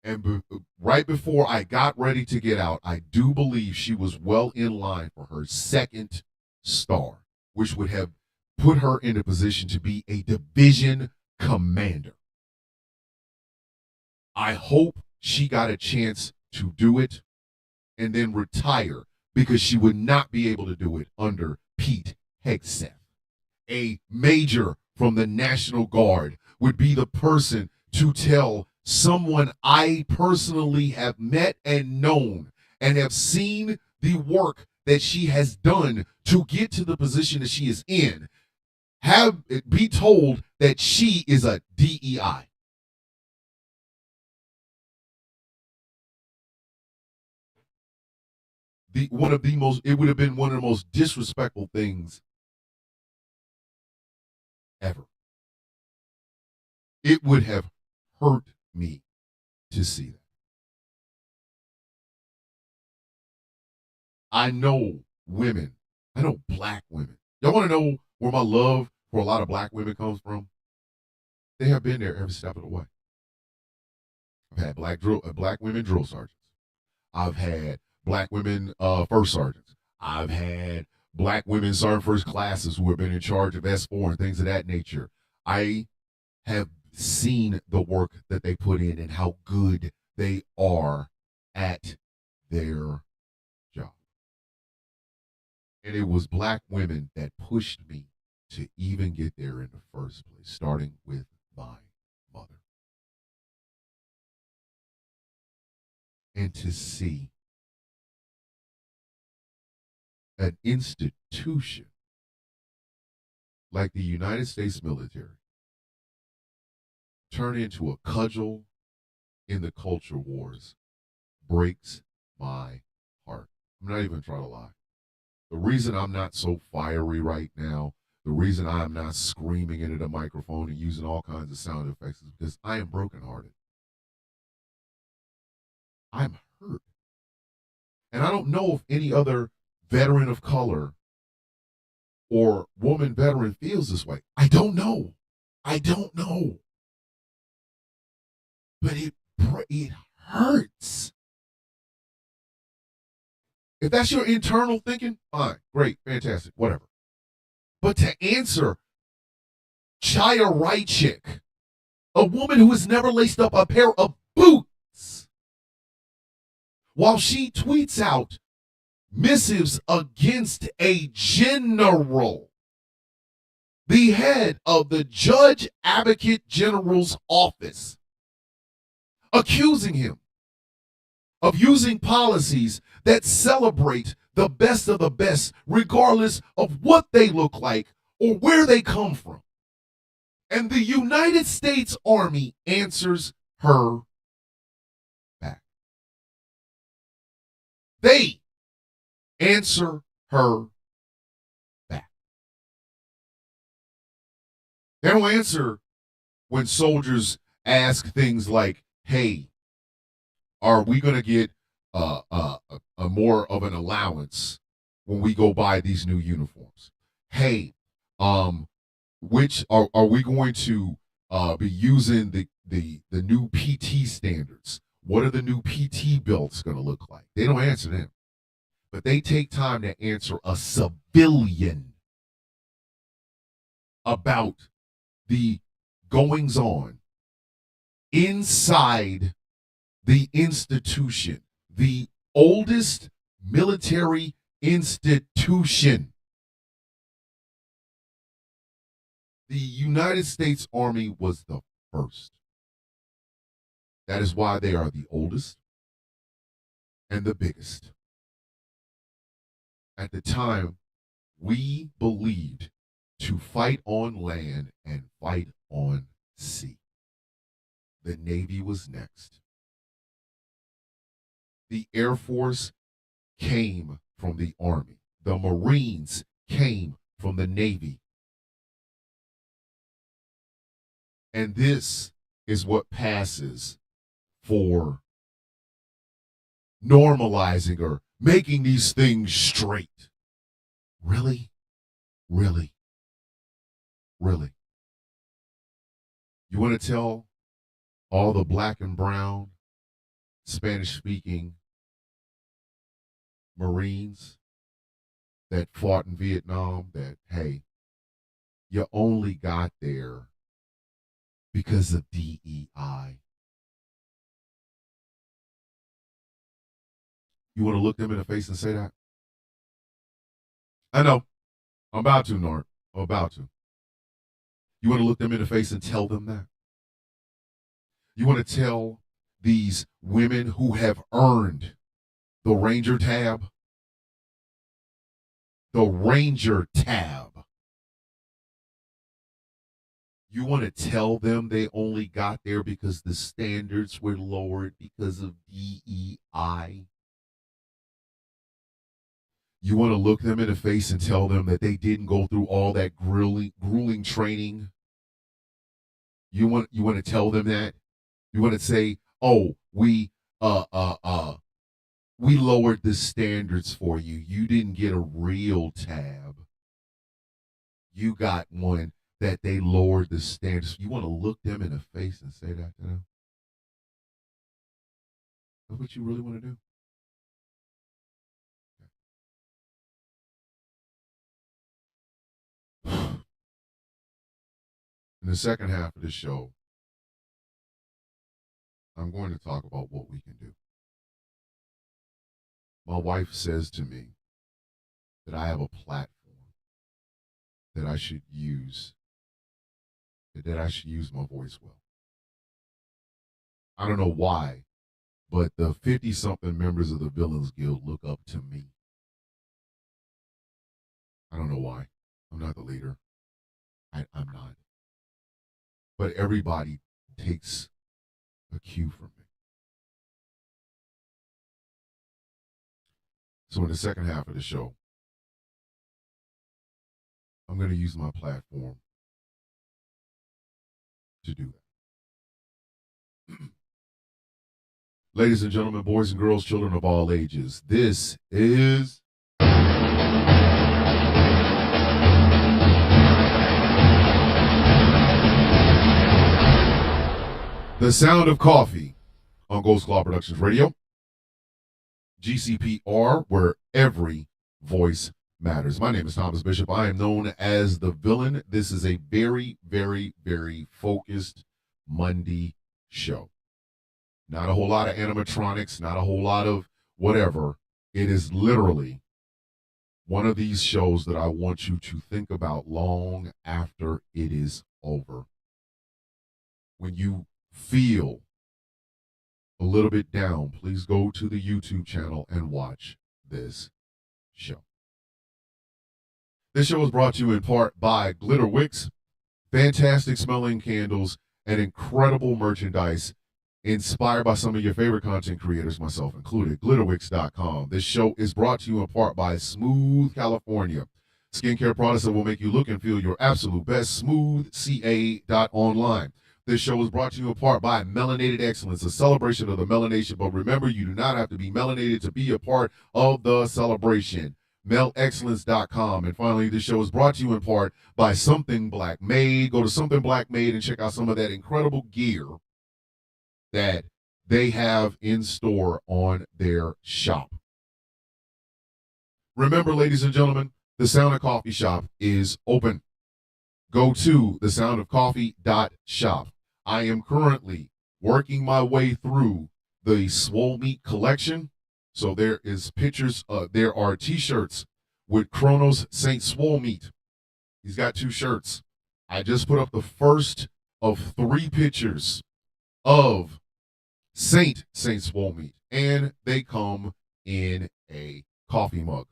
And right before I got ready to get out, I do believe she was well in line for her 2nd star, which would have put her in a position to be a division commander. I hope she got a chance to do it and then retire, because she would not be able to do it under Pete Hegseth. A major from the National Guard would be the person to tell someone I personally have met and known and have seen the work that she has done to get to the position that she is in, have it be told that she is a DEI. It would have been one of the most disrespectful things ever. It would have hurt me to see that. I know women. I know black women. Y'all want to know where my love for a lot of black women comes from? They have been there every step of the way. I've had black women drill sergeants. I've had black women first sergeants. I've had black women sergeant first classes who have been in charge of S4 and things of that nature. I have seen the work that they put in and how good they are at their job. And it was black women that pushed me to even get there in the first place, starting with my mother. And to see an institution like the United States military turn into a cudgel in the culture wars breaks my heart. I'm not even trying to lie. The reason I'm not so fiery right now, the reason I'm not screaming into the microphone and using all kinds of sound effects is because I am brokenhearted. I'm hurt. And I don't know if any other veteran of color or woman veteran feels this way. I don't know. But it hurts. If that's your internal thinking, fine, great, fantastic, whatever. But to answer Chaya Raichik, a woman who has never laced up a pair of boots, while she tweets out missives against a general, the head of the Judge Advocate General's office, accusing him of using policies that celebrate the best of the best, regardless of what they look like or where they come from. And the United States Army answers her back. They answer her back. They don't answer when soldiers ask things like, hey, are we going to get a more of an allowance when we go buy these new uniforms? Hey, which are we going to be using the new PT standards? What are the new PT belts going to look like? They don't answer them. But they take time to answer a civilian about the goings on inside the institution, the oldest military institution. The United States Army was the first. That is why they are the oldest and the biggest. At the time, we believed to fight on land and fight on sea. The Navy was next. The Air Force came from the Army. The Marines came from the Navy. And this is what passes for normalizing or making these things straight. Really? Really? Really? You want to tell all the black and brown, Spanish-speaking Marines that fought in Vietnam that, hey, you only got there because of DEI? You want to look them in the face and say that? I know. I'm about to, Nort. I'm about to. You want to look them in the face and tell them that? You want to tell these women who have earned the Ranger tab? The Ranger tab. You want to tell them they only got there because the standards were lowered because of DEI? You want to look them in the face and tell them that they didn't go through all that grueling training? You want to tell them that? You want to say, "Oh, we lowered the standards for you. You didn't get a real tab. You got one that they lowered the standards." You want to look them in the face and say that to them? That's what you really want to do? In the second half of the show, I'm going to talk about what we can do. My wife says to me that I have a platform that I should use, that I should use my voice well. I don't know why, but the 50-something members of the Villains Guild look up to me. I don't know why. I'm not the leader. I'm not. But everybody takes a cue from me. So in the second half of the show, I'm going to use my platform to do that. Ladies and gentlemen, boys and girls, children of all ages, this is The Sound of Coffee on Ghost Claw Productions Radio. GCPR, where every voice matters. My name is Thomas Bishop. I am known as the Villain. This is a very, very, very focused Monday show. Not a whole lot of animatronics, not a whole lot of whatever. It is literally one of these shows that I want you to think about long after it is over. When you feel a little bit down, please go to the YouTube channel and watch this show. This show is brought to you in part by Glitter Wicks, fantastic smelling candles, and incredible merchandise inspired by some of your favorite content creators, myself included, glitterwicks.com. This show is brought to you in part by Smooth California, skincare products that will make you look and feel your absolute best, smoothca.online. This show is brought to you in part by Melanated Excellence, a celebration of the melanation. But remember, you do not have to be melanated to be a part of the celebration. melexcellence.com. And finally, this show is brought to you in part by Something Black Made. Go to Something Black Made and check out some of that incredible gear that they have in store on their shop. Remember, ladies and gentlemen, the Sound of Coffee shop is open. Go to thesoundofcoffee.shop. I am currently working my way through the Swole Meat collection. So there is pictures. There are T-shirts with Kronos Saint Swole meat. He's got 2 shirts. I just put up the first of 3 pictures of Saint Swole meat, and they come in a coffee mug.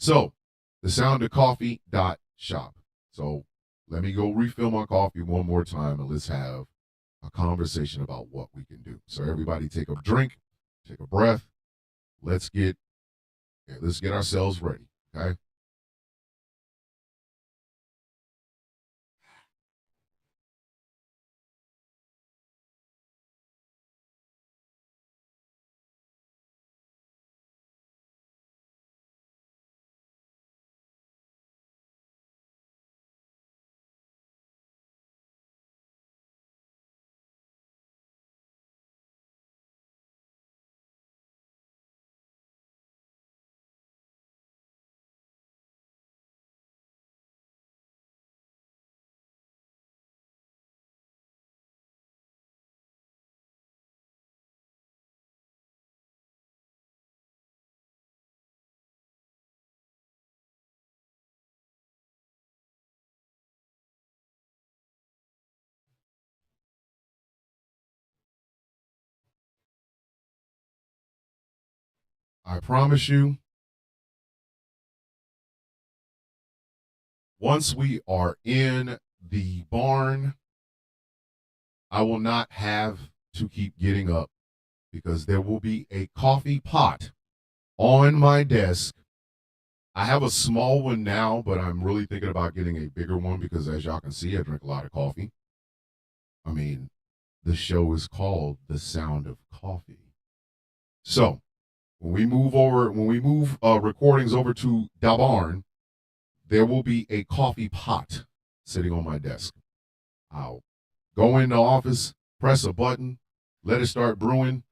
So, thesoundofcoffee.shop. So, let me go refill my coffee one more time, and let's have a conversation about what we can do. So, everybody take a drink, take a breath. Let's get ourselves ready, okay? I promise you, once we are in the barn, I will not have to keep getting up because there will be a coffee pot on my desk. I have a small one now, but I'm really thinking about getting a bigger one because, as y'all can see, I drink a lot of coffee. I mean, the show is called The Sound of Coffee. So, when we move recordings over to Da Barn, there will be a coffee pot sitting on my desk. I'll go in the office, press a button, let it start brewing.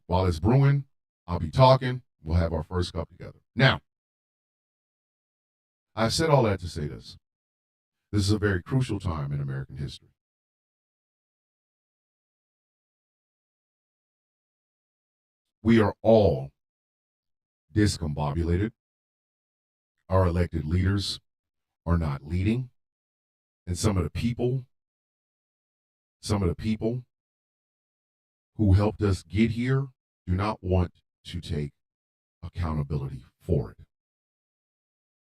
While it's brewing, I'll be talking. We'll have our first cup together. Now, I said all that to say this. This is a very crucial time in American history. We are all discombobulated. Our elected leaders are not leading. And some of the people who helped us get here do not want to take accountability for it.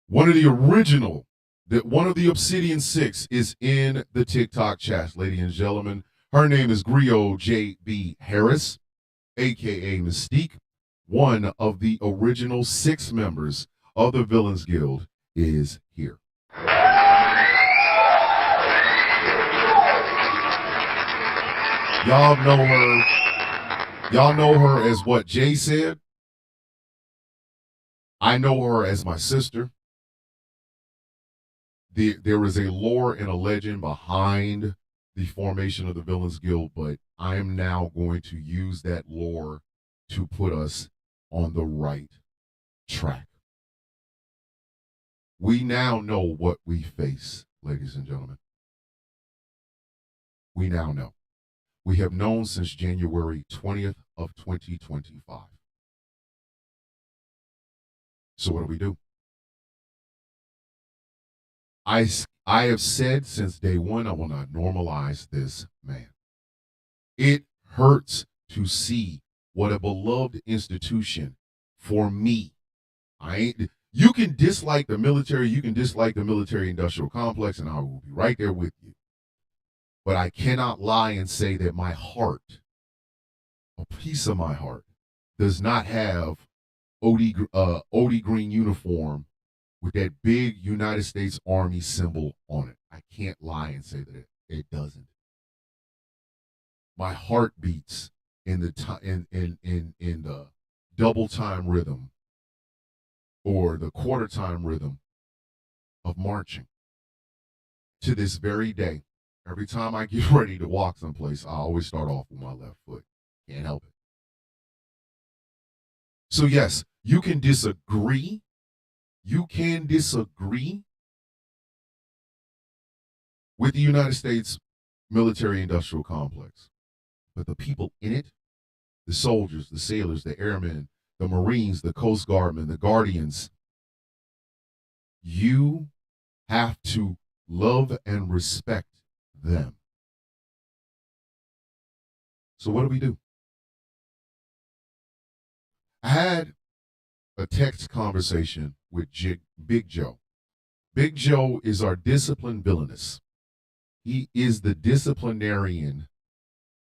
One of the Obsidian 6 is in the TikTok chat, ladies and gentlemen. Her name is Griot J.B. Harris, a.k.a. Mystique. One of the original 6 members of the Villains Guild is here. Y'all know her as what Jay said. I know her as my sister. There is a lore and a legend behind the formation of the Villains Guild, but I am now going to use that lore to put us on the right track. We now know what we face, ladies and gentlemen. We now know. We have known since January 20th of 2025. So what do? I have said since day one, I will not normalize this man. It hurts to see what a beloved institution for me. You can dislike the military, you can dislike the military industrial complex, and I will be right there with you. But I cannot lie and say that my heart, a piece of my heart, does not have OD green uniform with that big United States Army symbol on it. I can't lie and say that it doesn't. My heart beats in the double time rhythm or the quarter time rhythm of marching. To this very day, every time I get ready to walk someplace, I always start off with my left foot. Can't help it. So yes, you can disagree. You can disagree with the United States military industrial complex, but the people in it, the soldiers, the sailors, the airmen, the Marines, the Coast Guardmen, the Guardians. You have to love and respect them. So what do? I had a text conversation with Big Joe. Big Joe is our discipline villainous. He is the disciplinarian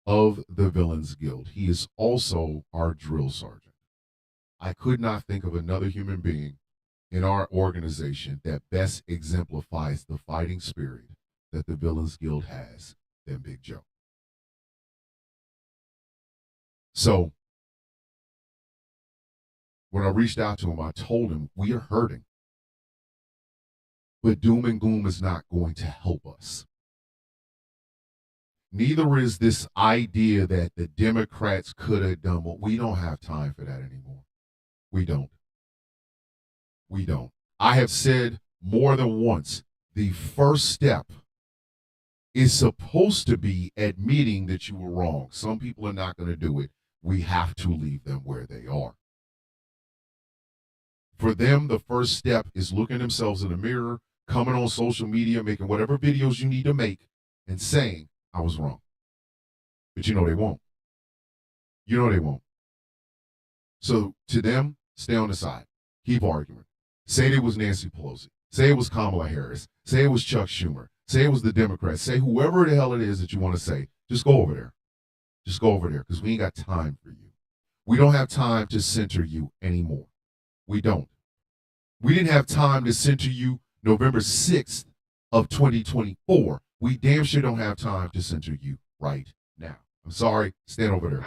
of the Villains Guild. He is also our drill sergeant. I could not think of another human being in our organization that best exemplifies the fighting spirit that the Villains Guild has than Big Joe. So when I reached out to him, I told him we are hurting. But doom and gloom is not going to help us. Neither is this idea that the Democrats could have done what. We don't have time for that anymore. We don't. We don't. I have said more than once, the first step is supposed to be admitting that you were wrong. Some people are not going to do it. We have to leave them where they are. For them, the first step is looking themselves in the mirror, coming on social media, making whatever videos you need to make, and saying, I was wrong. But you know they won't. You know they won't. So to them, stay on the side. Keep arguing. Say it was Nancy Pelosi. Say it was Kamala Harris. Say it was Chuck Schumer. Say it was the Democrats. Say whoever the hell it is that you want to say. Just go over there. Just go over there because we ain't got time for you. We don't have time to center you anymore. We don't. We didn't have time to center you November 6th of 2024. We damn sure don't have time to center you right now. I'm sorry. Stand over there.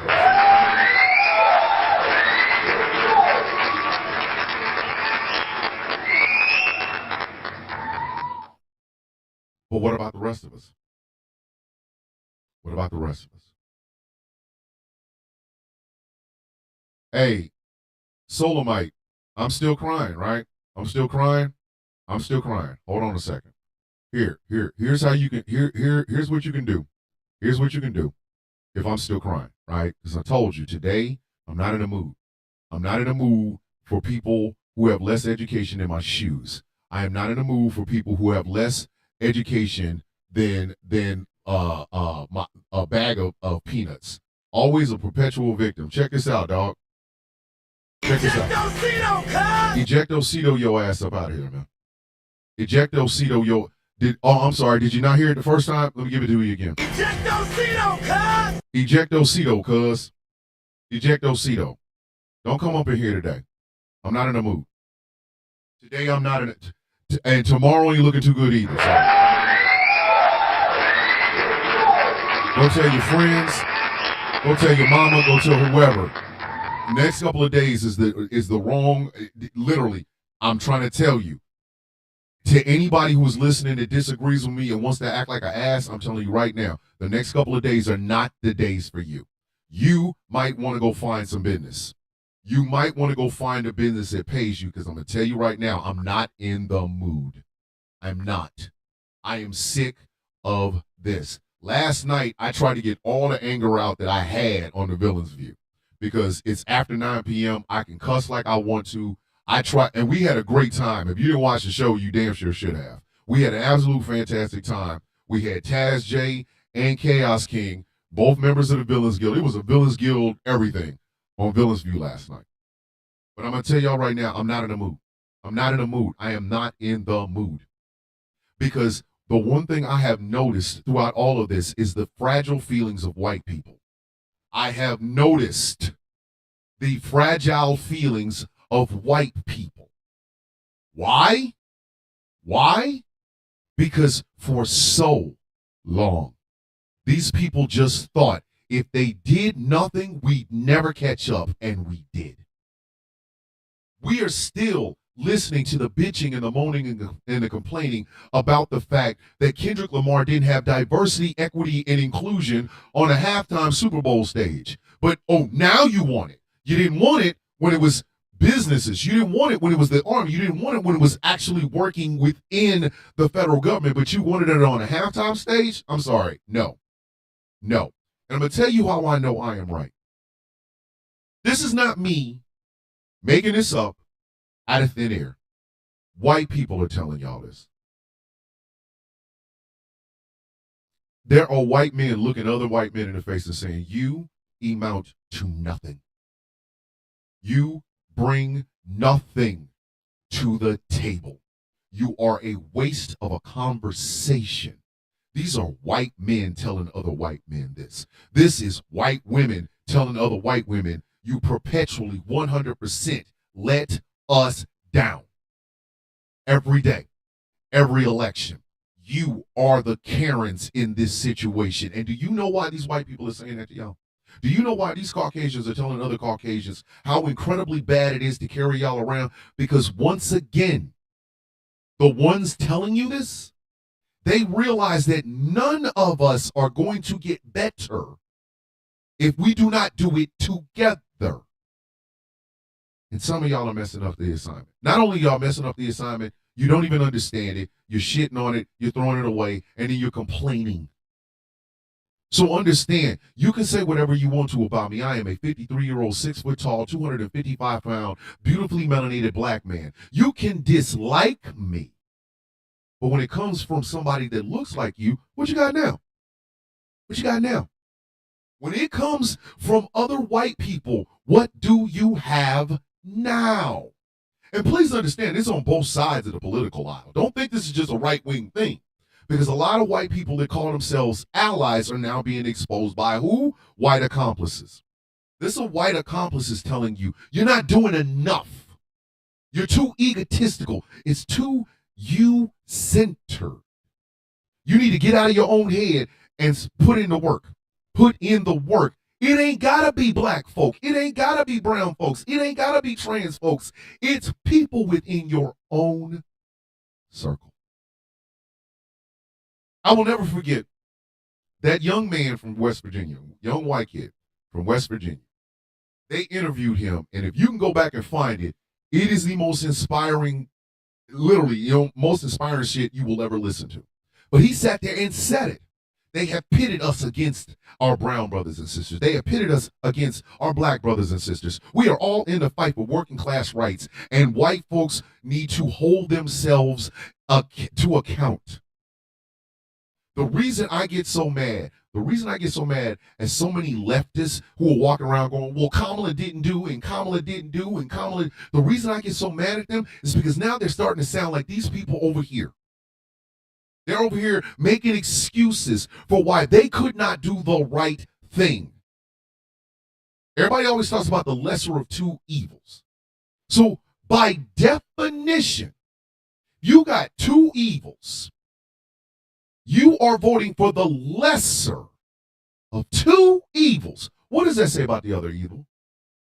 But what about the rest of us? What about the rest of us? Hey, Solomite, I'm still crying, right? I'm still crying. I'm still crying. Hold on a second. Here's how you can, here's what you can do. Here's what you can do if I'm still crying, right? Because I told you today, I'm not in a mood. I'm not in a mood for people who have less education in my shoes. I am not in a mood for people who have less education than a bag of peanuts. Always a perpetual victim. Check this out, dog. Check this out. Ejectocito your ass up out of here, man. Ejectocito your. I'm sorry. Did you not hear it the first time? Let me give it to you again. Ejectocito, cuz. Ejectocito. Don't come up in here today. I'm not in a mood. Today I'm not in it. And tomorrow ain't looking too good either. So. Go tell your friends. Go tell your mama. Go tell whoever. Next couple of days is the wrong. Literally, I'm trying to tell you. To anybody who is listening that disagrees with me and wants to act like an ass, I'm telling you right now, the next couple of days are not the days for you. You might want to go find some business. You might want to go find a business that pays you because I'm going to tell you right now, I'm not in the mood. I'm not. I am sick of this. Last night, I tried to get all the anger out that I had on the Villains View because it's after 9 p.m. I can cuss like I want to. I tried, and we had a great time. If you didn't watch the show, you damn sure should have. We had an absolute fantastic time. We had Taz J and Chaos King, both members of the Villains Guild. It was a Villains Guild everything on Villains View last night. But I'm going to tell y'all right now, I'm not in the mood. I'm not in the mood. I am not in the mood. Because the one thing I have noticed throughout all of this is the fragile feelings of white people. I have noticed the fragile feelings of white people. Why? Why? Because for so long, these people just thought if they did nothing, we'd never catch up, and we did. We are still listening to the bitching and the moaning and the complaining about the fact that Kendrick Lamar didn't have diversity, equity, and inclusion on a halftime Super Bowl stage. But, oh, now you want it. You didn't want it when it was businesses. You didn't want it when it was the army. You didn't want it when it was actually working within the federal government, but you wanted it on a halftime stage? I'm sorry. No. And I'm going to tell you how I know I am right. This is not me making this up out of thin air. White people are telling y'all this. There are white men looking other white men in the face and saying, you amount to nothing. You bring nothing to the table. You are a waste of a conversation. These are white men telling other white men this. This is white women telling other white women, you perpetually 100% let us down. Every day, every election. You are the Karens in this situation. And do you know why these white people are saying that to y'all? Do you know why these Caucasians are telling other Caucasians how incredibly bad it is to carry y'all around? Because once again, the ones telling you this, they realize that none of us are going to get better if we do not do it together. And some of y'all are messing up the assignment. Not only y'all messing up the assignment, you don't even understand it. You're shitting on it. You're throwing it away. And then you're complaining. So understand, you can say whatever you want to about me. I am a 53-year-old, 6 foot tall, 255 pound, beautifully melanated black man. You can dislike me. But when it comes from somebody that looks like you, what you got now? What you got now? When it comes from other white people, what do you have now? And please understand, this is on both sides of the political aisle. Don't think this is just a right-wing thing. Because a lot of white people that call themselves allies are now being exposed by who? White accomplices. This is white accomplices telling you, you're not doing enough. You're too egotistical. It's too you-centered. You need to get out of your own head and put in the work. Put in the work. It ain't gotta be black folk. It ain't gotta be brown folks. It ain't gotta be trans folks. It's people within your own circle. I will never forget that young man from West Virginia, young white kid from West Virginia. They interviewed him, and if you can go back and find it, it is the most inspiring, literally, most inspiring shit you will ever listen to. But he sat there and said it. They have pitted us against our brown brothers and sisters. They have pitted us against our black brothers and sisters. We are all in the fight for working class rights, and white folks need to hold themselves to account. The reason I get so mad at so many leftists who are walking around going, well, Kamala didn't do, and Kamala didn't do, and Kamala, the reason I get so mad at them is because now they're starting to sound like these people over here. They're over here making excuses for why they could not do the right thing. Everybody always talks about the lesser of two evils. So by definition, you got two evils. You are voting for the lesser of two evils. What does that say about the other evil?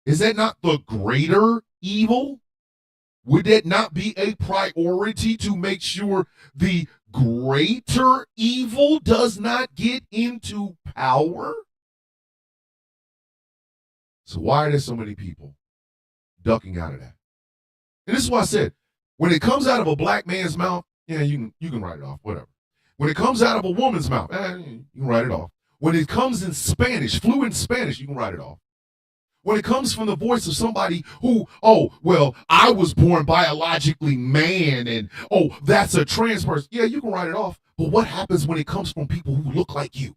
Is that not the greater evil? Would that not be a priority to make sure the greater evil does not get into power? So why are there so many people ducking out of that? And this is why I said, when it comes out of a black man's mouth, yeah, you can write it off, whatever. When it comes out of a woman's mouth, you can write it off. When it comes in Spanish, fluent Spanish, you can write it off. When it comes from the voice of somebody who, oh, well, I was born biologically man, and, oh, that's a trans person. Yeah, you can write it off. But what happens when it comes from people who look like you?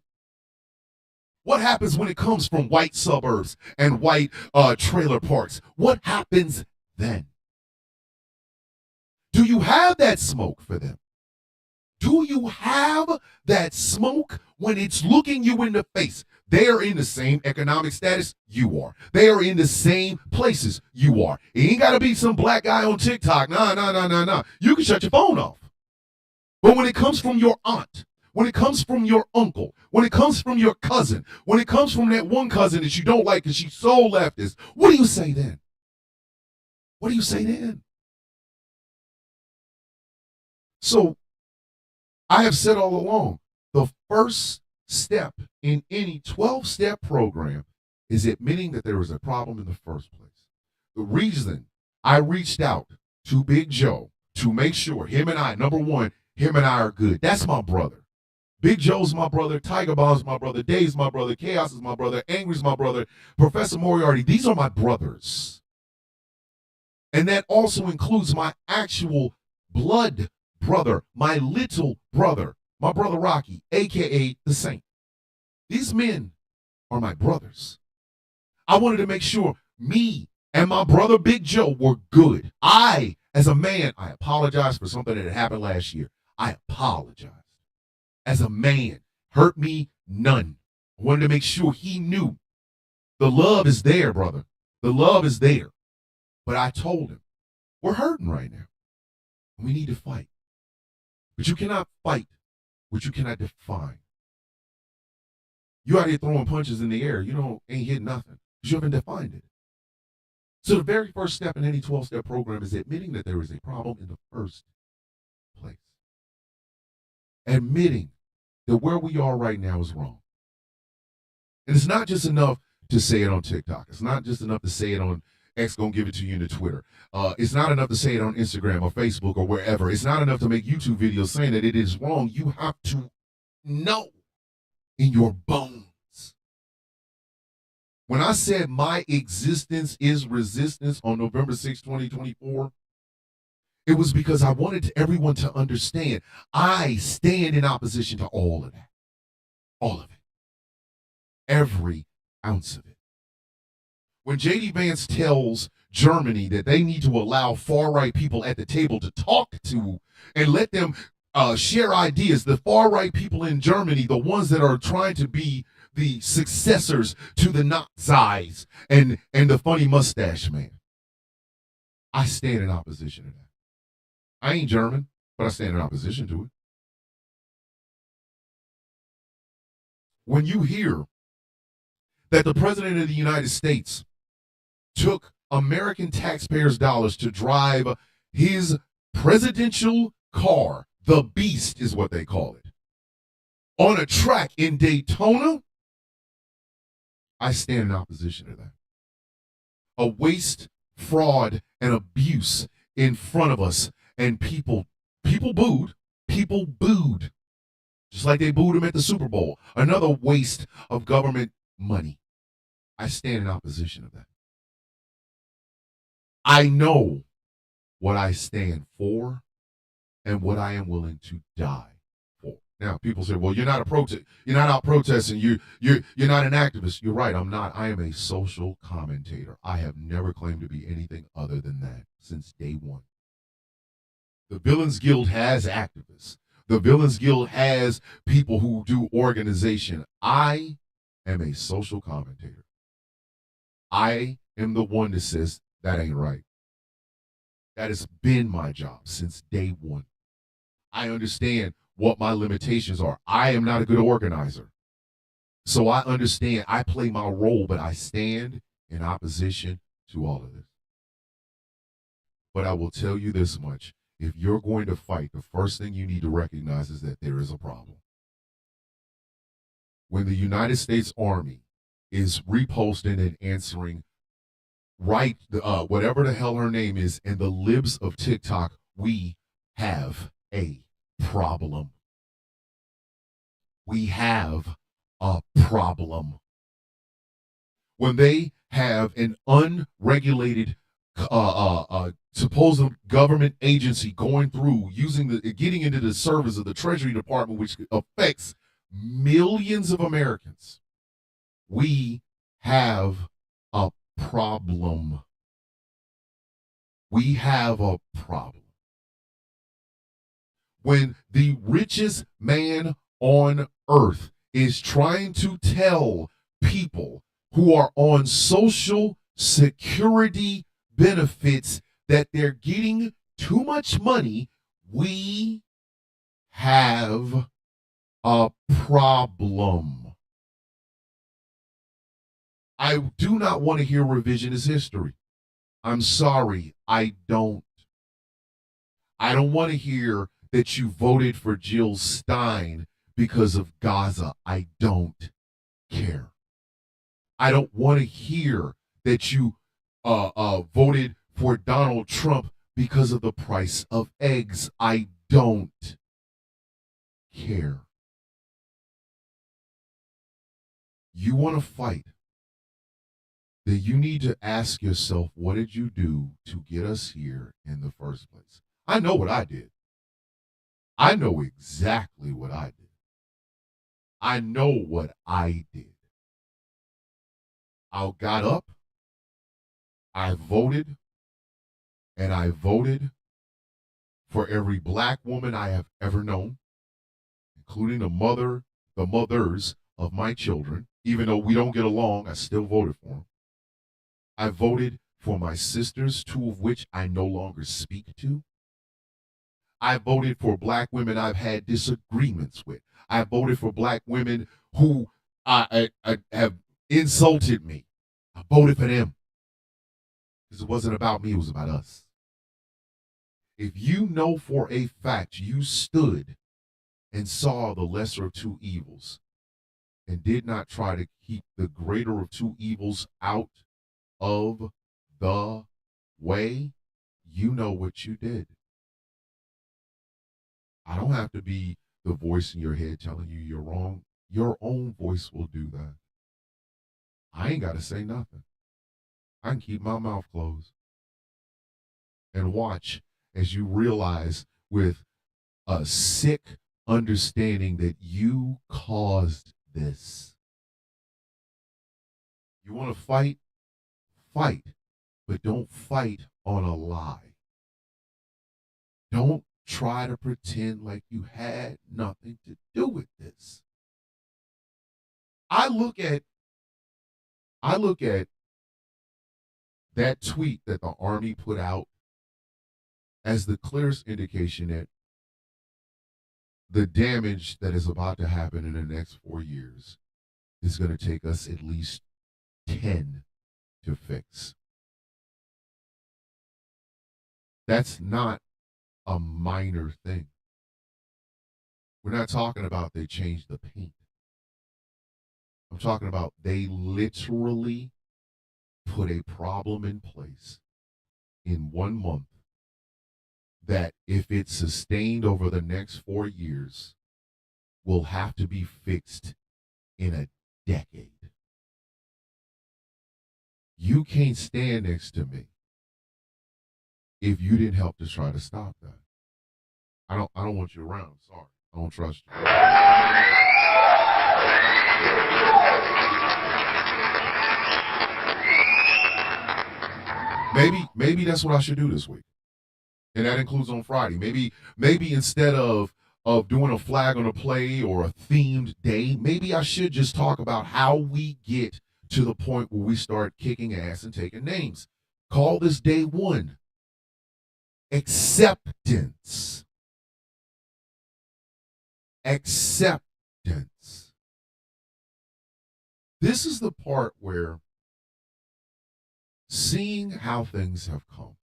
What happens when it comes from white suburbs and white trailer parks? What happens then? Do you have that smoke for them? Do you have that smoke when it's looking you in the face? They are in the same economic status you are. They are in the same places you are. It ain't got to be some black guy on TikTok. Nah. You can shut your phone off. But when it comes from your aunt, when it comes from your uncle, when it comes from your cousin, when it comes from that one cousin that you don't like because she's so leftist, what do you say then? What do you say then? So, I have said all along, the first step in any 12-step program is admitting that there was a problem in the first place. The reason I reached out to Big Joe to make sure him and I, number one, him and I are good. That's my brother. Big Joe's my brother. Tiger Bomb's my brother. Dave's my brother. Chaos is my brother. Angry's my brother. Professor Moriarty. These are my brothers. And that also includes my actual blood brother, my little brother, my brother Rocky, a.k.a. the Saint. These men are my brothers. I wanted to make sure me and my brother Big Joe were good. I, as a man, I apologize for something that had happened last year. I apologize. As a man, hurt me none. I wanted to make sure he knew the love is there, brother. The love is there. But I told him, we're hurting right now. We need to fight. But you cannot fight what you cannot define. You out here throwing punches in the air. You ain't hit nothing because you haven't defined it. So the very first step in any 12-step program is admitting that there is a problem in the first place. Admitting that where we are right now is wrong. And it's not just enough to say it on TikTok. It's not just enough to say it on X gonna give it to you into Twitter. It's not enough to say it on Instagram or Facebook or wherever. It's not enough to make YouTube videos saying that it is wrong. You have to know in your bones. When I said my existence is resistance on November 6, 2024, it was because I wanted everyone to understand I stand in opposition to all of that. All of it. Every ounce of it. When J.D. Vance tells Germany that they need to allow far-right people at the table to talk to and let them share ideas, the far-right people in Germany, the ones that are trying to be the successors to the Nazis and the funny mustache man, I stand in opposition to that. I ain't German, but I stand in opposition to it. When you hear that the President of the United States took American taxpayers' dollars to drive his presidential car, the Beast is what they call it, on a track in Daytona, I stand in opposition to that. A waste, fraud, and abuse in front of us, and people booed, just like they booed him at the Super Bowl. Another waste of government money. I stand in opposition of that. I know what I stand for and what I am willing to die for. Now, people say, "Well, you're not out protesting. You're not an activist." You're right. I'm not. I am a social commentator. I have never claimed to be anything other than that since day one. The Villains Guild has activists. The Villains Guild has people who do organization. I am a social commentator. I am the one that says that ain't right. That has been my job since day one. I understand what my limitations are. I am not a good organizer. So I understand I play my role, but I stand in opposition to all of this. But I will tell you this much. If you're going to fight, the first thing you need to recognize is that there is a problem. When the United States Army is reposting and answering whatever the hell her name is in the libs of TikTok, we have a problem. We have a problem. When they have an unregulated supposed government agency going through getting into the service of the Treasury Department, which affects millions of Americans, we have a problem. We have a problem. When the richest man on earth is trying to tell people who are on Social Security benefits that they're getting too much money, we have a problem. I do not want to hear revisionist history. I'm sorry, I don't. I don't want to hear that you voted for Jill Stein because of Gaza. I don't care. I don't want to hear that you voted for Donald Trump because of the price of eggs. I don't care. you want to fight, then you need to ask yourself, what did you do to get us here in the first place? I know what I did. I know exactly what I did. I know what I did. I got up, I voted, and I voted for every black woman I have ever known, including the mothers of my children. Even though we don't get along, I still voted for them. I voted for my sisters, two of which I no longer speak to. I voted for black women I've had disagreements with. I voted for black women who I have insulted me. I voted for them because it wasn't about me, it was about us. If you know for a fact you stood and saw the lesser of two evils and did not try to keep the greater of two evils out of the way, you know what you did. I don't have to be the voice in your head telling you you're wrong. Your own voice will do that. I ain't got to say nothing. I can keep my mouth closed and watch as you realize with a sick understanding that you caused this. You want to fight? Fight, but don't fight on a lie. Don't try to pretend like you had nothing to do with this. I look at that tweet that the Army put out as the clearest indication that the damage that is about to happen in the next 4 years is going to take us at least 10 to fix. That's not a minor thing. We're not talking about they changed the paint. I'm talking about they literally put a problem in place in 1 month that, if it's sustained over the next 4 years, will have to be fixed in a decade. You can't stand next to me if you didn't help to try to stop that. I don't want you around. Sorry. I don't trust you. Maybe that's what I should do this week. And that includes on Friday. Maybe instead of doing a flag on a play or a themed day, maybe I should just talk about how we get to the point where we start kicking ass and taking names. Call this day one. Acceptance. Acceptance. This is the part where, seeing how things have come,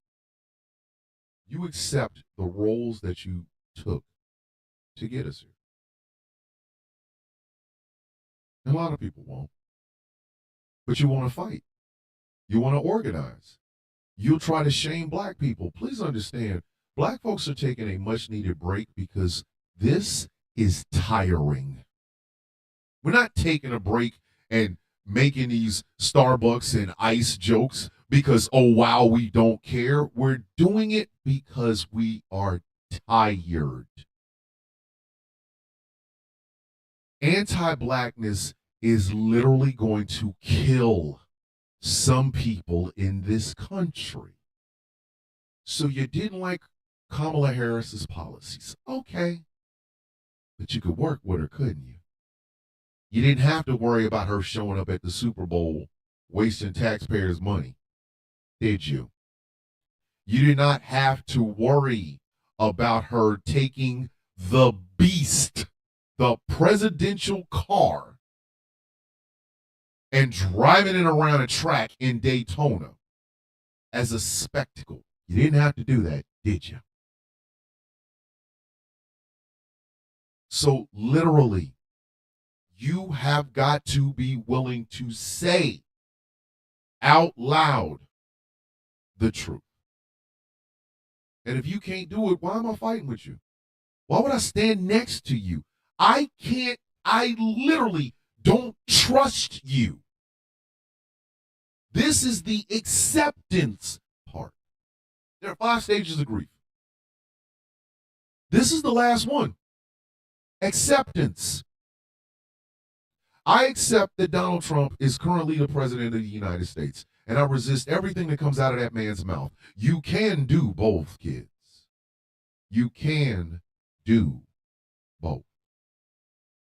you accept the roles that you took to get us here. And a lot of people won't. But you want to fight. You want to organize. You'll try to shame black people. Please understand, black folks are taking a much needed break because this is tiring. We're not taking a break and making these Starbucks and ice jokes because, oh, wow, we don't care. We're doing it because we are tired. Anti-blackness is literally going to kill some people in this country. So you didn't like Kamala Harris's policies. Okay. But you could work with her, couldn't you? You didn't have to worry about her showing up at the Super Bowl wasting taxpayers' money, did you? You did not have to worry about her taking the beast, the presidential car, and driving it around a track in Daytona as a spectacle. You didn't have to do that, did you? So literally, you have got to be willing to say out loud the truth. And if you can't do it, why am I fighting with you? Why would I stand next to you? I literally don't trust you. This is the acceptance part. There are 5 stages of grief. This is the last one. Acceptance. I accept that Donald Trump is currently the president of the United States, and I resist everything that comes out of that man's mouth. You can do both, kids. You can do both.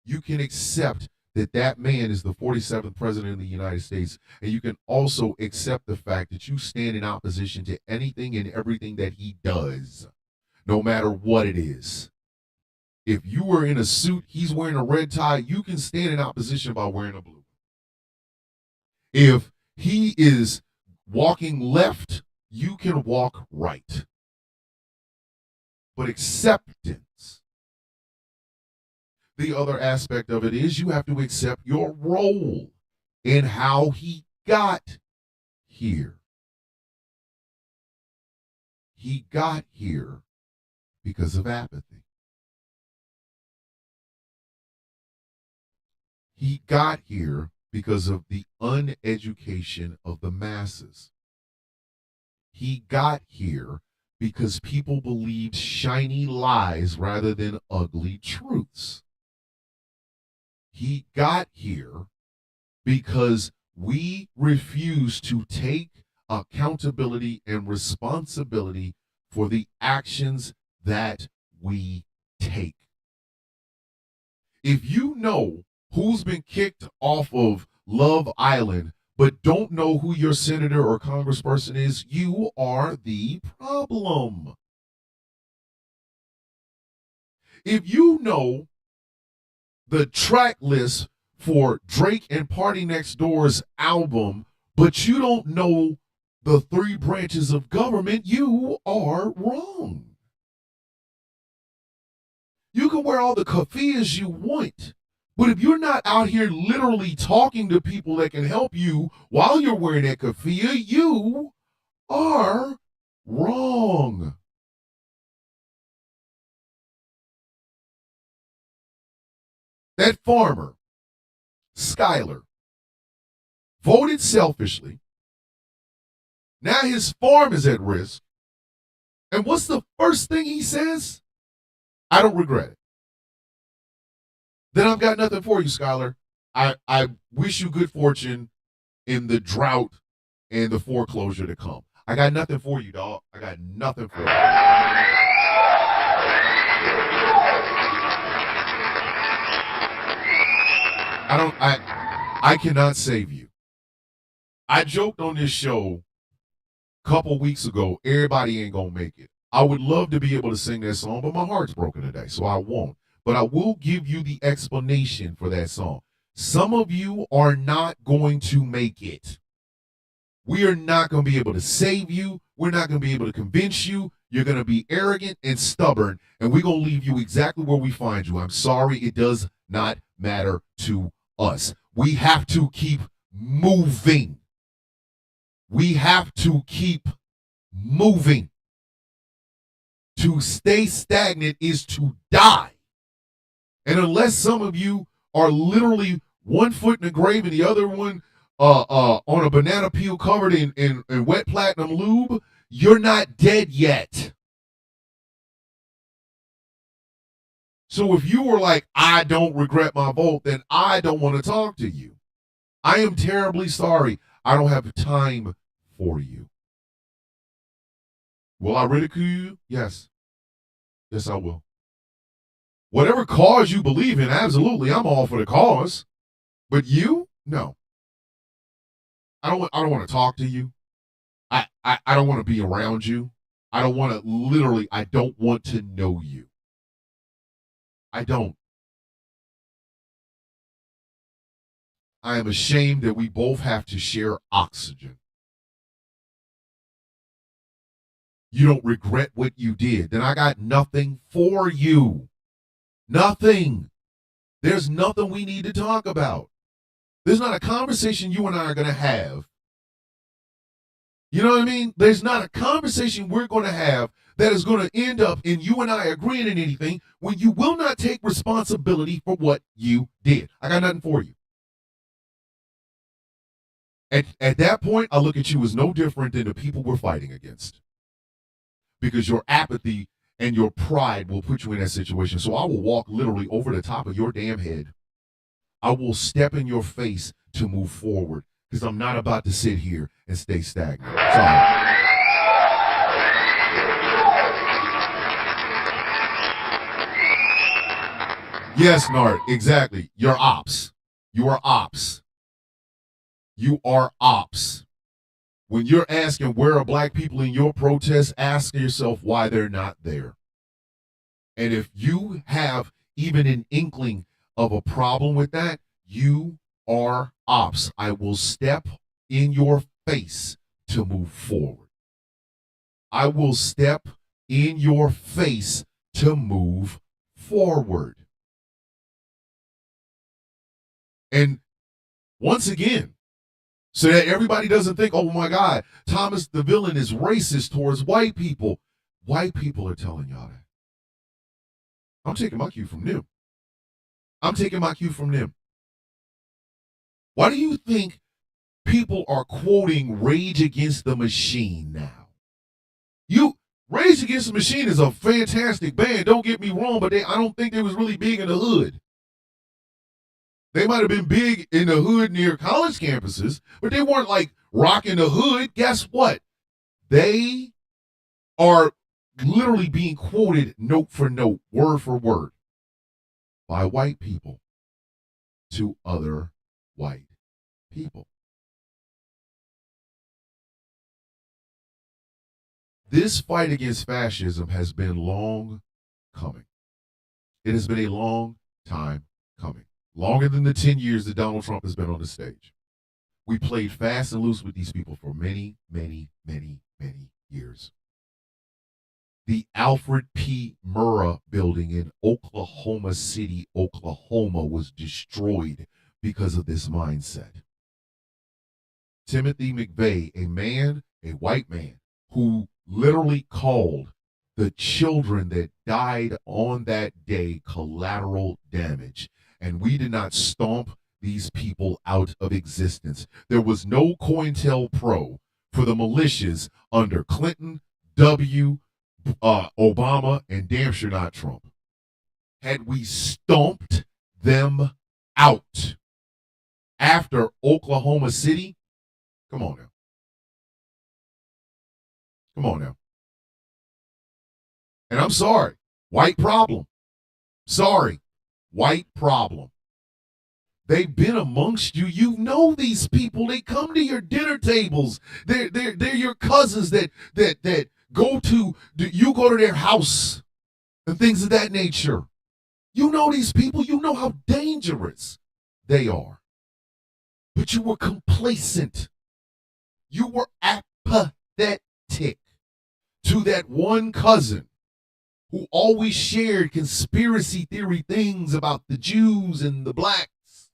You can accept that that man is the 47th president of the United States, and you can also accept the fact that you stand in opposition to anything and everything that he does, no matter what it is. If you were in a suit, he's wearing a red tie, you can stand in opposition by wearing a blue. If he is walking left, you can walk right. But acceptance, the other aspect of it is you have to accept your role in how he got here. He got here because of apathy. He got here because of the uneducation of the masses. He got here because people believed shiny lies rather than ugly truths. He got here because we refuse to take accountability and responsibility for the actions that we take. If you know who's been kicked off of Love Island, but don't know who your senator or congressperson is, you are the problem. If you know the track list for Drake and Party Next Door's album, but you don't know the 3 branches of government, you are wrong. You can wear all the keffiyehs you want, but if you're not out here literally talking to people that can help you while you're wearing that keffiyeh, you are wrong. That farmer, Skyler, voted selfishly. Now his farm is at risk. And what's the first thing he says? I don't regret it. Then I've got nothing for you, Skyler. I wish you good fortune in the drought and the foreclosure to come. I got nothing for you, dog. I got nothing for you. I cannot save you. I joked on this show a couple weeks ago, everybody ain't gonna make it. I would love to be able to sing that song, but my heart's broken today, so I won't. But I will give you the explanation for that song. Some of you are not going to make it. We are not going to be able to save you. We're not going to be able to convince you. You're going to be arrogant and stubborn, and we're going to leave you exactly where we find you. I'm sorry, it does not matter to us. We have to keep moving. We have to keep moving. To stay stagnant is to die. And unless some of you are literally 1 foot in the grave and the other one on a banana peel covered in wet platinum lube, you're not dead yet. So if you were like, I don't regret my vote, then I don't want to talk to you. I am terribly sorry. I don't have time for you. Will I ridicule you? Yes. Yes, I will. Whatever cause you believe in, absolutely, I'm all for the cause. But you, no. I don't want to talk to you. I don't want to be around you. I don't want to know you. I don't. I am ashamed that we both have to share oxygen. You don't regret what you did, then I got nothing for you. Nothing. There's nothing we need to talk about. There's not a conversation you and I are going to have. You know what I mean? There's not a conversation we're going to have that is going to end up in you and I agreeing on anything when you will not take responsibility for what you did. I got nothing for you. At that point, I look at you as no different than the people we're fighting against, because your apathy and your pride will put you in that situation. So I will walk literally over the top of your damn head. I will step in your face to move forward, because I'm not about to sit here and stay stagnant. Sorry. Yes, Nart, exactly. You're ops. You are ops. You are ops. When you're asking where are black people in your protests, ask yourself why they're not there. And if you have even an inkling of a problem with that, you are ops. I will step in your face to move forward. I will step in your face to move forward. And once again, so that everybody doesn't think, oh my God, Thomas the villain is racist towards white people. White people are telling y'all that. I'm taking my cue from them. I'm taking my cue from them. Why do you think people are quoting Rage Against the Machine now? Rage Against the Machine is a fantastic band, don't get me wrong, but I don't think they was really big in the hood. They might have been big in the hood near college campuses, but they weren't like rocking the hood. Guess what? They are literally being quoted note for note, word for word, by white people to other white people. This fight against fascism has been long coming. It has been a long time coming. Longer than the 10 years that Donald Trump has been on the stage. We played fast and loose with these people for many, many, many, many years. The Alfred P. Murrah building in Oklahoma City, Oklahoma was destroyed because of this mindset. Timothy McVeigh, a white man, who literally called the children that died on that day collateral damage. And we did not stomp these people out of existence. There was no COINTELPRO for the militias under Clinton, Obama, and damn sure not Trump. Had we stomped them out after Oklahoma City, come on now. Come on now. And I'm sorry, white problem. Sorry. White problem. They've been amongst you. You know these people. They come to your dinner tables. They're your cousins that go to their house and things of that nature. You know these people. You know how dangerous they are. But you were complacent. You were apathetic to that one cousin who always shared conspiracy theory things about the Jews and the blacks,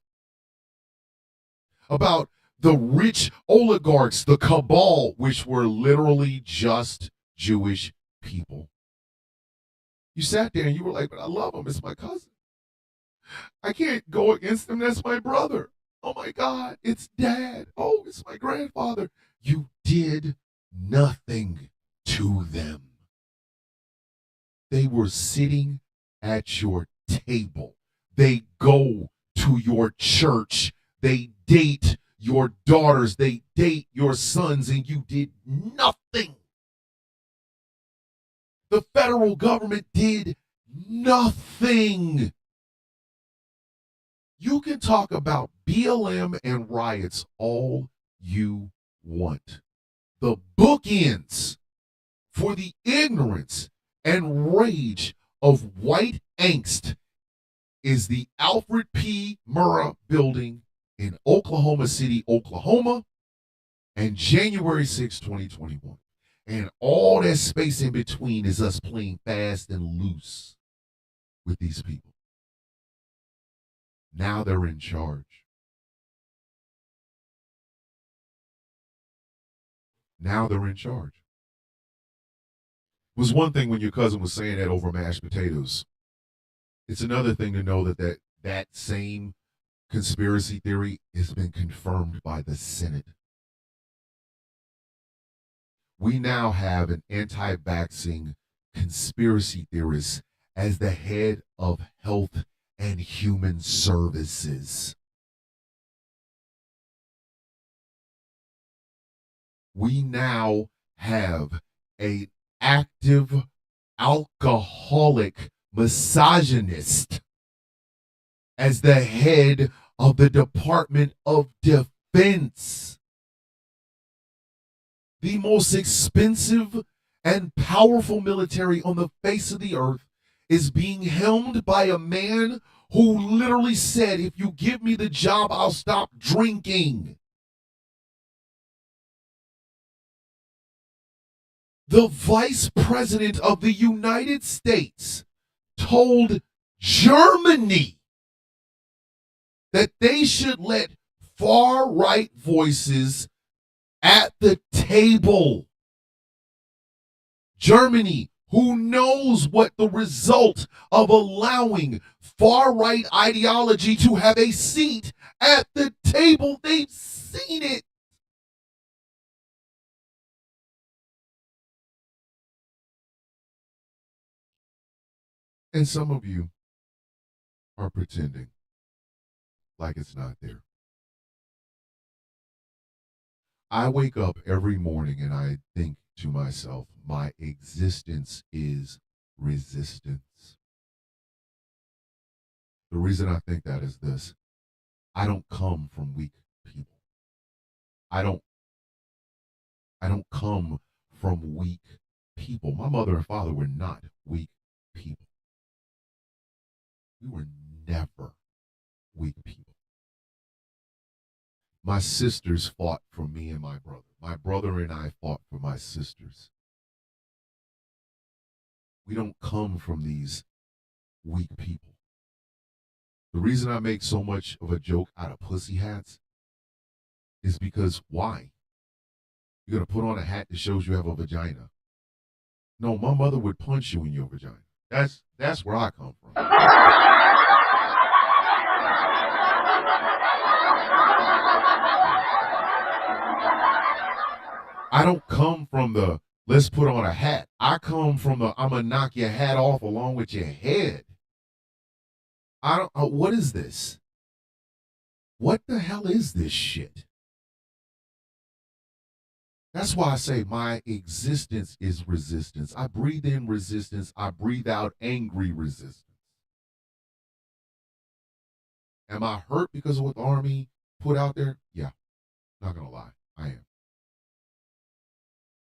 about the rich oligarchs, the cabal, which were literally just Jewish people. You sat there and you were like, but I love him. It's my cousin. I can't go against him. That's my brother. Oh my God, it's dad. Oh, it's my grandfather. You did nothing to them. They were sitting at your table. They go to your church. They date your daughters. They date your sons, and you did nothing. The federal government did nothing. You can talk about BLM and riots all you want. The bookends for the ignorance and rage of white angst is the Alfred P. Murrah building in Oklahoma City, Oklahoma, and January 6, 2021. And all that space in between is us playing fast and loose with these people. Now they're in charge. Now they're in charge. It was one thing when your cousin was saying that over mashed potatoes. It's another thing to know that same conspiracy theory has been confirmed by the Senate We now have an anti-vaxxing conspiracy theorist as the head of Health and Human Services. We now have an active alcoholic misogynist as the head of the Department of Defense. The most expensive and powerful military on the face of the earth is being helmed by a man who literally said, if you give me the job, I'll stop drinking. The vice president of the United States told Germany that they should let far-right voices at the table. Germany, who knows what the result of allowing far-right ideology to have a seat at the table, they've seen it. And some of you are pretending like it's not there. I wake up every morning and I think to myself, my existence is resistance. The reason I think that is this: I don't come from weak people. I don't come from weak people. My mother and father were not weak people. We were never weak people. My sisters fought for me and my brother. My brother and I fought for my sisters. We don't come from these weak people. The reason I make so much of a joke out of pussy hats is because why? You're going to put on a hat that shows you have a vagina. No, my mother would punch you in your vagina. That's where I come from. I don't come from the let's put on a hat. I come from the I'm gonna knock your hat off along with your head. What is this? What the hell is this shit? That's why I say my existence is resistance. I breathe in resistance. I breathe out angry resistance. Am I hurt because of what the Army put out there? Yeah, not gonna lie, I am.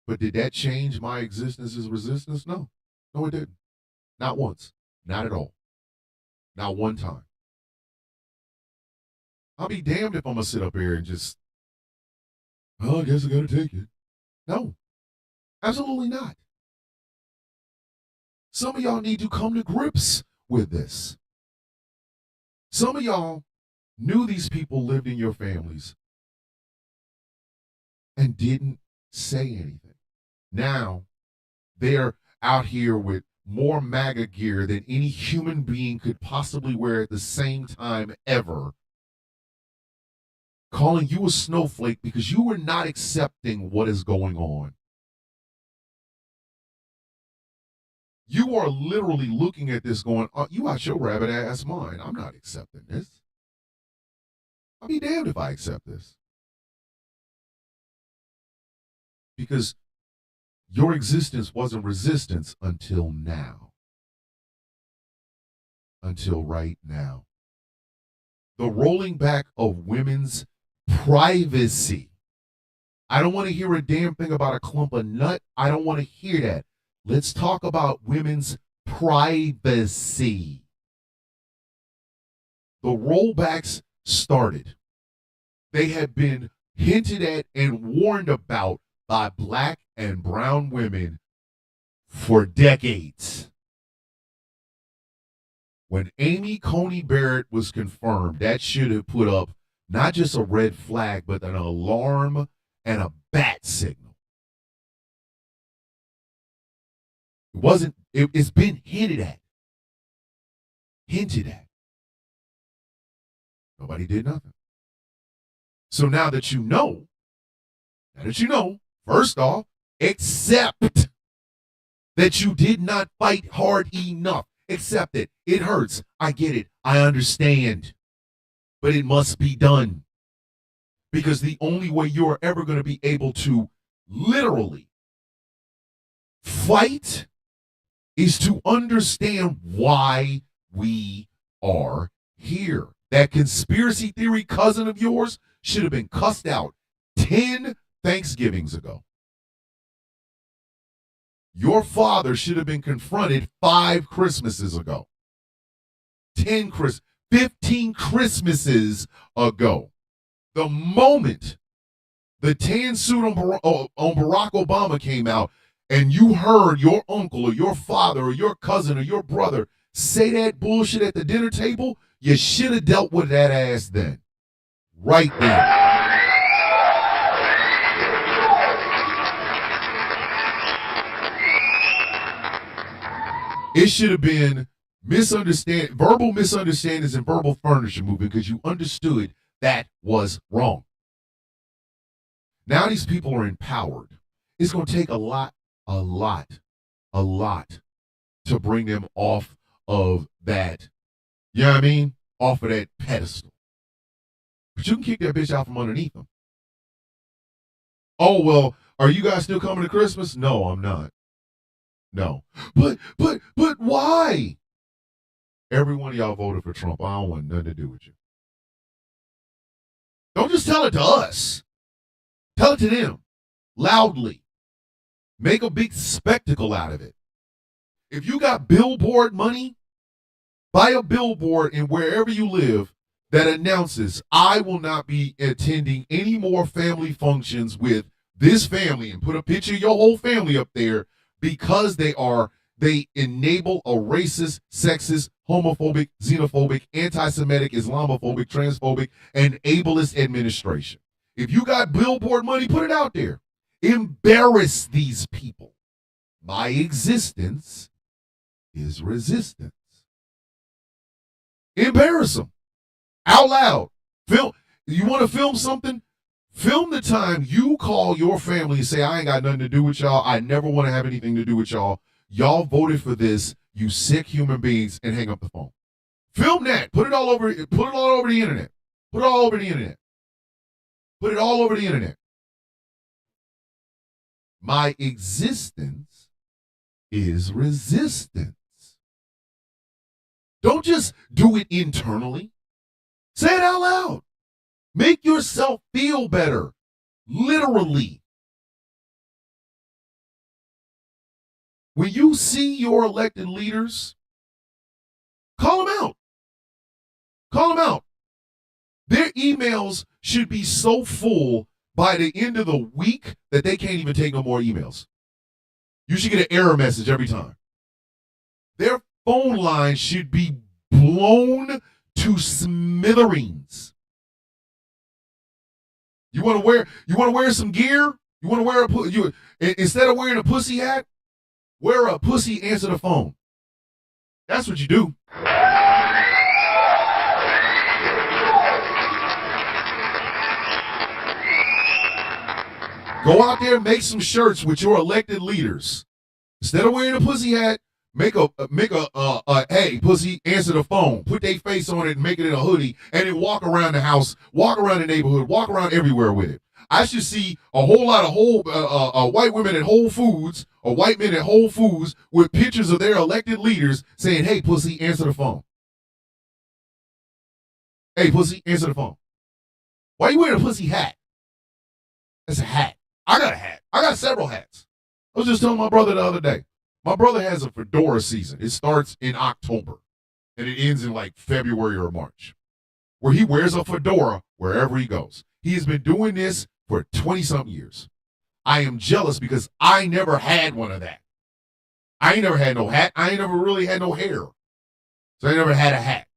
But did that change my existence as resistance? No. No, it didn't. Not once. Not at all. Not one time. I'll be damned if I'm going to sit up here and just, well, I guess I got to take it. No. Absolutely not. Some of y'all need to come to grips with this. Some of y'all knew these people lived in your families and didn't say anything. Now, they're out here with more MAGA gear than any human being could possibly wear at the same time ever, calling you a snowflake because you are not accepting what is going on. You are literally looking at this going, oh, you out your rabbit ass mind. I'm not accepting this. I'll be damned if I accept this. Because your existence wasn't resistance until now. Until right now. The rolling back of women's privacy. I don't want to hear a damn thing about a clump of nut. I don't want to hear that. Let's talk about women's privacy. The rollbacks started. They had been hinted at and warned about by black and brown women for decades. When Amy Coney Barrett was confirmed, that should have put up not just a red flag, but an alarm and a bat signal. It's been hinted at. Hinted at. Nobody did nothing. So now that you know, first off, Accept that you did not fight hard enough. Accept it. It hurts. I get it. I understand. But it must be done. Because the only way you're ever going to be able to literally fight is to understand why we are here. That conspiracy theory cousin of yours should have been cussed out 10 Thanksgivings ago. Your father should have been confronted 5 Christmases ago. 15 Christmases ago. The moment the tan suit on Barack Obama came out and you heard your uncle or your father or your cousin or your brother say that bullshit at the dinner table, you should have dealt with that ass then. Right then. It should have been verbal misunderstandings and verbal furniture movement because you understood that was wrong. Now these people are empowered. It's going to take a lot to bring them off of that, you know what I mean? Off of that pedestal. But you can kick that bitch out from underneath them. Oh, well, are you guys still coming to Christmas? No, I'm not. No. But why? Every one of y'all voted for Trump. I don't want nothing to do with you. Don't just tell it to us. Tell it to them. Loudly. Make a big spectacle out of it. If you got billboard money, buy a billboard in wherever you live that announces, I will not be attending any more family functions with this family, and put a picture of your whole family up there because they enable a racist, sexist, homophobic, xenophobic, anti-Semitic, Islamophobic, transphobic, and ableist administration. If you got billboard money, put it out there. Embarrass these people. My existence is resistance. Embarrass them. Out loud. You want to film something? Film the time you call your family and say, I ain't got nothing to do with y'all. I never want to have anything to do with y'all. Y'all voted for this, you sick human beings, and hang up the phone. Film that. Put it all over the internet. Put it all over the internet. Put it all over the internet. My existence is resistance. Don't just do it internally. Say it out loud. Make yourself feel better. Literally. When you see your elected leaders, call them out. Call them out. Their emails should be so full by the end of the week that they can't even take no more emails. You should get an error message every time. Their phone line should be blown to smithereens. You want to wear some gear? You want to wear instead of wearing a pussy hat, wear a pussy answer the phone. That's what you do. Go out there and make some shirts with your elected leaders. Instead of wearing a pussy hat, make a hey, pussy, answer the phone. Put their face on it and make it in a hoodie, and then walk around the house, walk around the neighborhood, walk around everywhere with it. I should see a whole lot of white women at Whole Foods or white men at Whole Foods with pictures of their elected leaders saying, hey, pussy, answer the phone. Hey, pussy, answer the phone. Why are you wearing a pussy hat? That's a hat. I got a hat. I got several hats. I was just telling my brother the other day. My brother has a fedora season. It starts in October, and it ends in like February or March, where he wears a fedora wherever he goes. He has been doing this for 20-something years. I am jealous because I never had one of that. I ain't never had no hat. I ain't never really had no hair. So I never had a hat.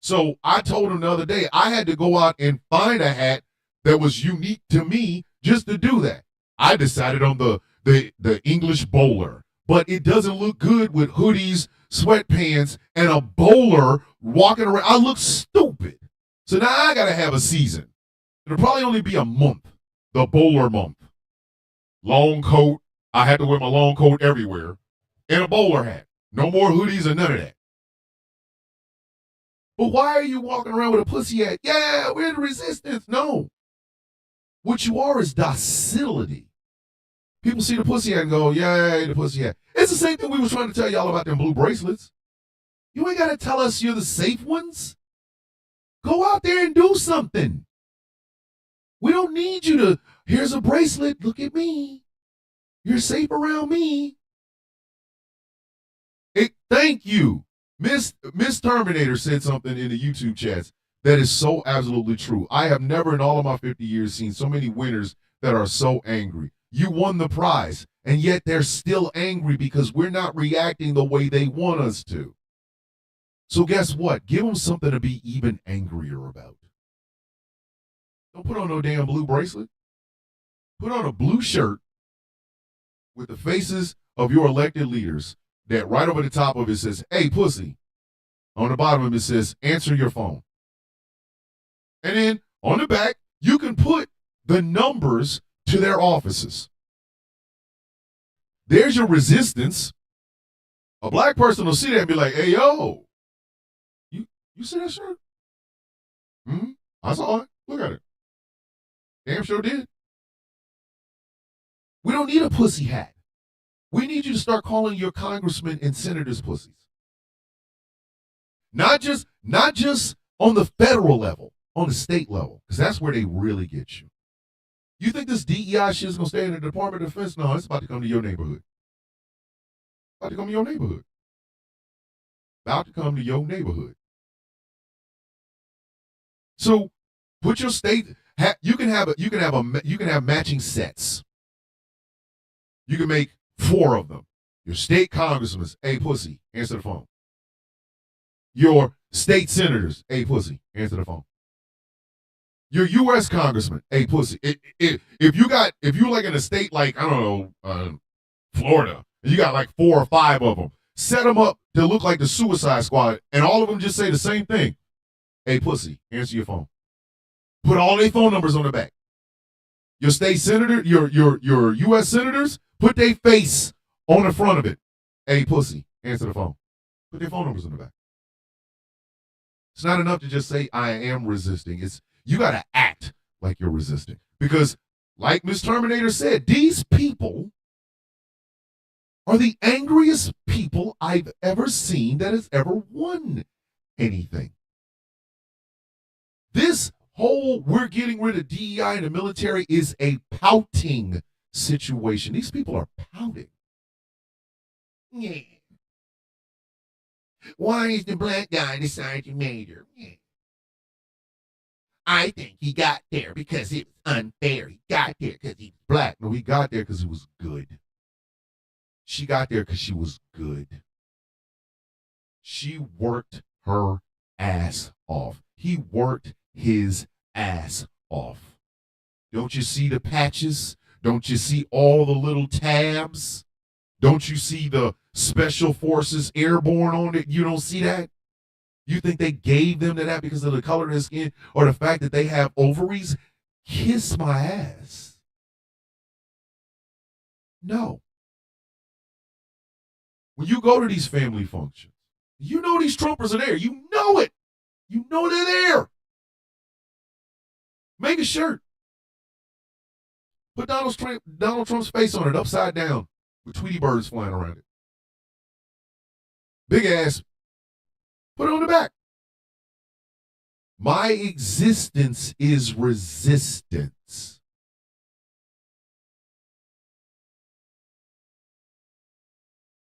So I told him the other day I had to go out and find a hat that was unique to me just to do that. I decided on the English bowler, but it doesn't look good with hoodies, sweatpants, and a bowler walking around. I look stupid. So now I got to have a season. It'll probably only be a month, the bowler month. long coat. I had to wear my long coat everywhere, and a bowler hat. No more hoodies or none of that. But why are you walking around with a pussy hat? Yeah, we're the resistance. No. What you are is docility. People see the pussy hat and go, yay, the pussy hat. It's the same thing we was trying to tell y'all about them blue bracelets. You ain't got to tell us you're the safe ones. Go out there and do something. We don't need you to, here's a bracelet, look at me. You're safe around me. Thank you. Miss Terminator said something in the YouTube chats that is so absolutely true. I have never in all of my 50 years seen so many winners that are so angry. You won the prize, and yet they're still angry because we're not reacting the way they want us to. So guess what? Give them something to be even angrier about. Don't put on no damn blue bracelet. Put on a blue shirt with the faces of your elected leaders that right over the top of it says, hey, pussy. On the bottom of it says, answer your phone. And then on the back, you can put the numbers to their offices. There's your resistance. A black person will see that and be like, hey, yo, you see that shirt? I saw it. Look at it. Damn sure did. We don't need a pussy hat. We need you to start calling your congressmen and senators pussies. Not just on the federal level, on the state level, because that's where they really get you. You think this DEI shit is going to stay in the Department of Defense? No, it's about to come to your neighborhood. About to come to your neighborhood. About to come to your neighborhood. So put your state. You can have matching sets. You can make 4 of them. Your state congressmen, hey pussy, answer the phone. Your state senators, hey pussy, answer the phone. Your U.S. congressman, hey pussy. If you're like in a state like I don't know, Florida, and you got like 4 or 5 of them, set them up to look like the Suicide Squad, and all of them just say the same thing. Hey pussy, answer your phone. Put all their phone numbers on the back. Your state senator, your U.S. senators, put their face on the front of it. Hey pussy, answer the phone. Put their phone numbers on the back. It's not enough to just say I am resisting. You got to act like you're resisting. Because like Ms. Terminator said, these people are the angriest people I've ever seen that has ever won anything. This whole we're getting rid of DEI in the military is a pouting situation. These people are pouting. Yeah. Why is the black guy the sergeant major? Yeah. I think he got there because it was unfair. He got there because he was black. No, he got there because he was good. She got there because she was good. She worked her ass off. He worked his ass off. Don't you see the patches? Don't you see all the little tabs? Don't you see the Special Forces airborne on it? You don't see that? You think they gave them to that because of the color of their skin or the fact that they have ovaries? Kiss my ass. No. When you go to these family functions, you know these Trumpers are there. You know it. You know they're there. Make a shirt. Put Donald Trump's face on it upside down with Tweety birds flying around it. Big ass. Put it on the back. My existence is resistance.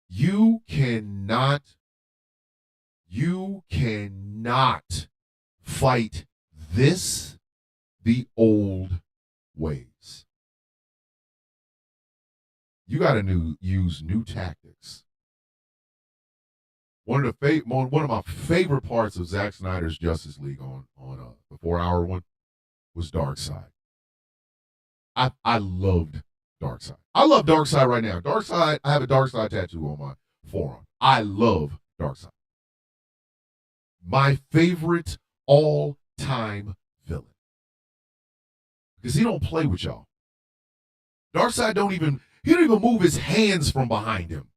You cannot fight this the old ways. You got to use new tactics. One of my favorite parts of Zack Snyder's Justice League on the 4-hour one was Darkseid. I loved Darkseid. I love Darkseid right now. Darkseid, I have a Darkseid tattoo on my forearm. I love Darkseid. My favorite all-time villain. Because he don't play with y'all. Darkseid don't even move his hands from behind him.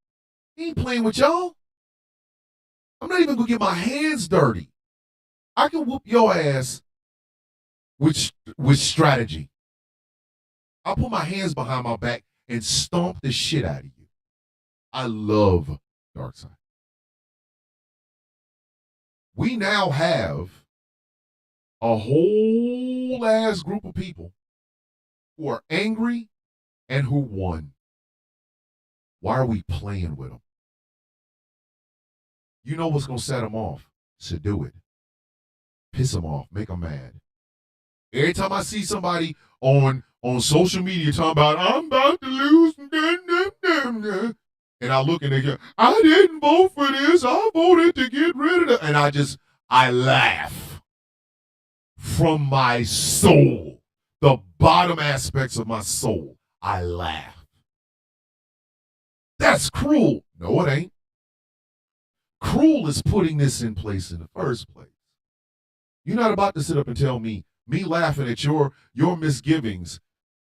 He ain't playing with y'all. I'm not even gonna get my hands dirty. I can whoop your ass with strategy. I'll put my hands behind my back and stomp the shit out of you. I love Darkseid. We now have a whole ass group of people who are angry and who won. Why are we playing with them? You know what's going to set them off? So do it. Piss them off. Make them mad. Every time I see somebody on social media talking about, I'm about to lose, and I look and they go, I didn't vote for this. I voted to get rid of it. And I laugh from my soul. The bottom aspects of my soul. I laugh. That's cruel. No, it ain't. Cruel is putting this in place in the first place. You're not about to sit up and tell me laughing at your misgivings,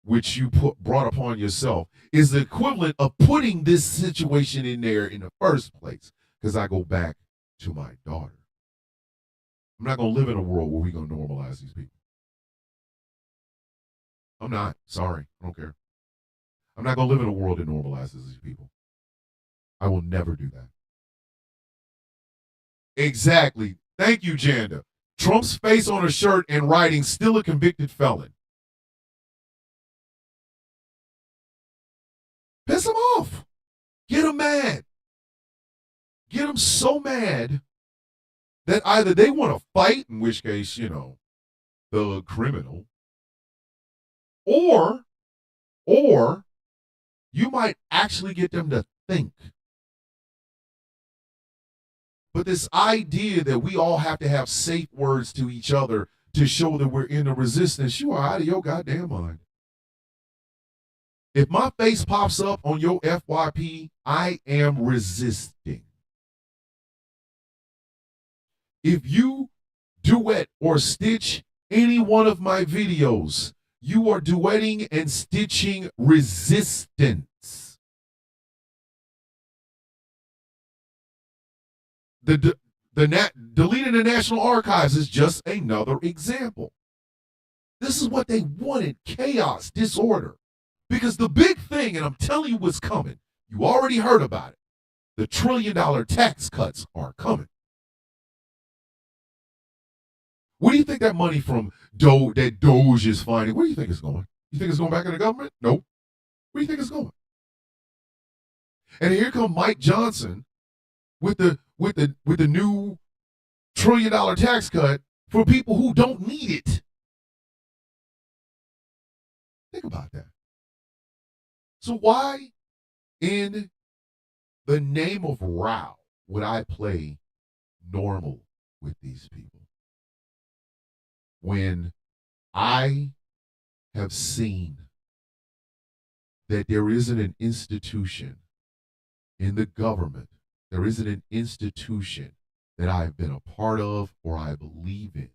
which you brought upon yourself, is the equivalent of putting this situation in there in the first place. Because I go back to my daughter. I'm not going to live in a world where we're going to normalize these people. I'm not. Sorry. I don't care. I'm not going to live in a world that normalizes these people. I will never do that. Exactly. Thank you, Janda. Trump's face on a shirt and writing, still a convicted felon. Piss him off. Get him mad. Get him so mad that either they want to fight, in which case, the criminal, or you might actually get them to think. But this idea that we all have to have safe words to each other to show that we're in the resistance, you are out of your goddamn mind. If my face pops up on your FYP, I am resisting. If you duet or stitch any one of my videos, you are duetting and stitching resistance. Deleting the National Archives is just another example. This is what they wanted, chaos, disorder. Because the big thing, and I'm telling you what's coming, you already heard about it, the $1 trillion tax cuts are coming. Where do you think that money from Doge is finding? Where do you think it's going? You think it's going back in the government? Nope. Where do you think it's going? And here come Mike Johnson with the new $1 trillion tax cut for people who don't need it. Think about that. So why in the name of row would I play normal with these people when I have seen that there isn't an institution in the government, there isn't an institution that I've been a part of or I believe in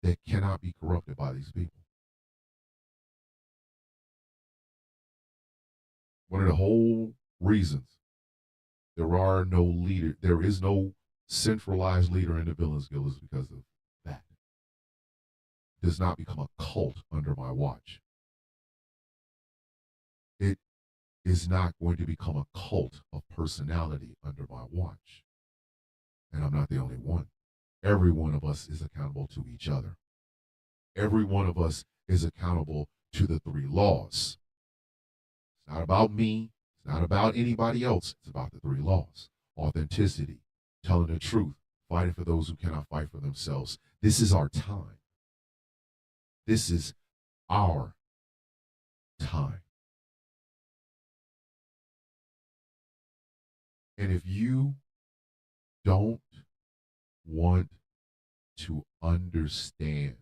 that cannot be corrupted by these people? One of the whole reasons there is no centralized leader in the Villains Guild is because of that. It does not become a cult under my watch. It is not going to become a cult of personality under my watch. And I'm not the only one. Every one of us is accountable to each other. Every one of us is accountable to the 3 laws. It's not about me. It's not about anybody else. It's about the 3 laws. Authenticity, telling the truth, fighting for those who cannot fight for themselves. This is our time. This is our time. And if you don't want to understand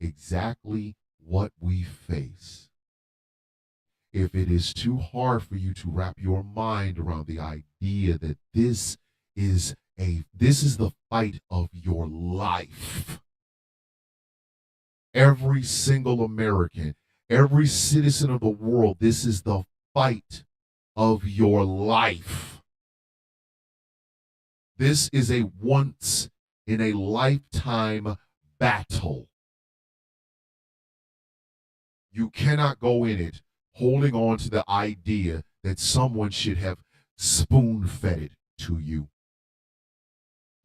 exactly what we face, if it is too hard for you to wrap your mind around the idea that this is the fight of your life, every single American, Every citizen of the world, this is the fight of your life. This is a once in a lifetime battle. You cannot go in it holding on to the idea that someone should have spoon-fed it to you.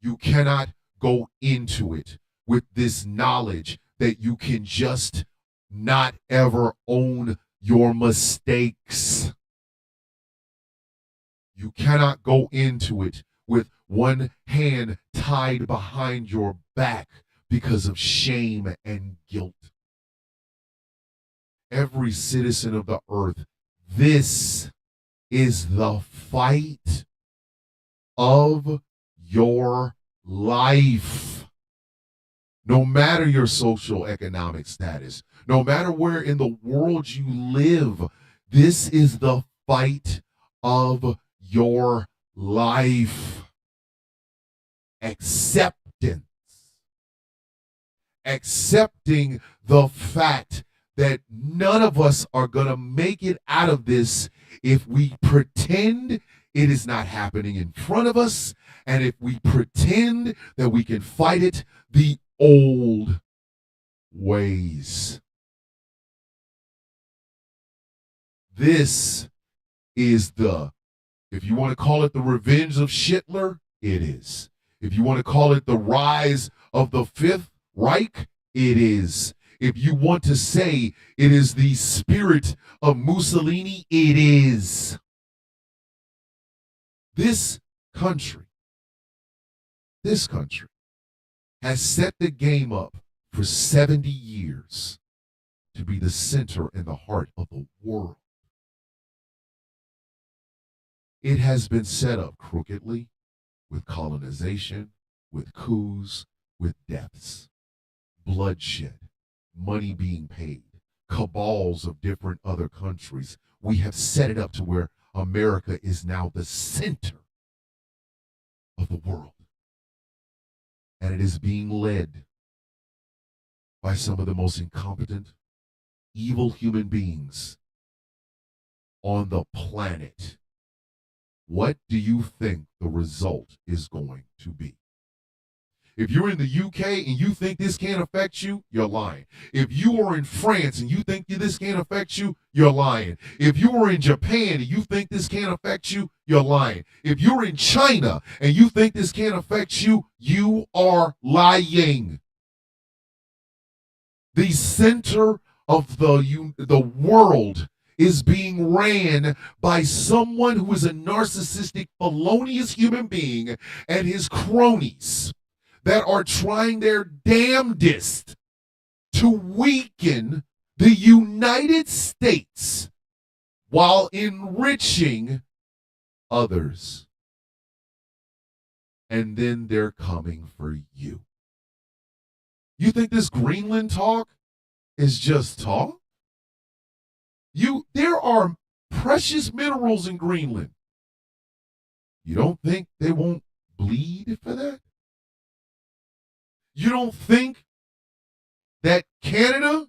You cannot go into it with this knowledge that you can just not ever own your mistakes. You cannot go into it with one hand tied behind your back because of shame and guilt. Every citizen of the earth, this is the fight of your life. No matter your social economic status, no matter where in the world you live, this is the fight of your life. Acceptance. Accepting the fact that none of us are going to make it out of this if we pretend it is not happening in front of us, and if we pretend that we can fight it the old ways. This is if you want to call it the revenge of Hitler, it is. If you want to call it the rise of the Fifth Reich, it is. If you want to say it is the spirit of Mussolini, it is. This country has set the game up for 70 years to be the center and the heart of the world. It has been set up crookedly with colonization, with coups, with deaths, bloodshed, money being paid, cabals of different other countries. We have set it up to where America is now the center of the world. And it is being led by some of the most incompetent, evil human beings on the planet. What do you think the result is going to be? If you're in the UK and you think this can't affect you, you're lying. If you are in France and you think this can't affect you, you're lying. If you are in Japan and you think this can't affect you, you're lying. If you're in China and you think this can't affect you, you are lying. The center of the world is being ran by someone who is a narcissistic, felonious human being and his cronies that are trying their damnedest to weaken the United States while enriching others. And then they're coming for you. You think this Greenland talk is just talk? There are precious minerals in Greenland. You don't think they won't bleed for that? You don't think that Canada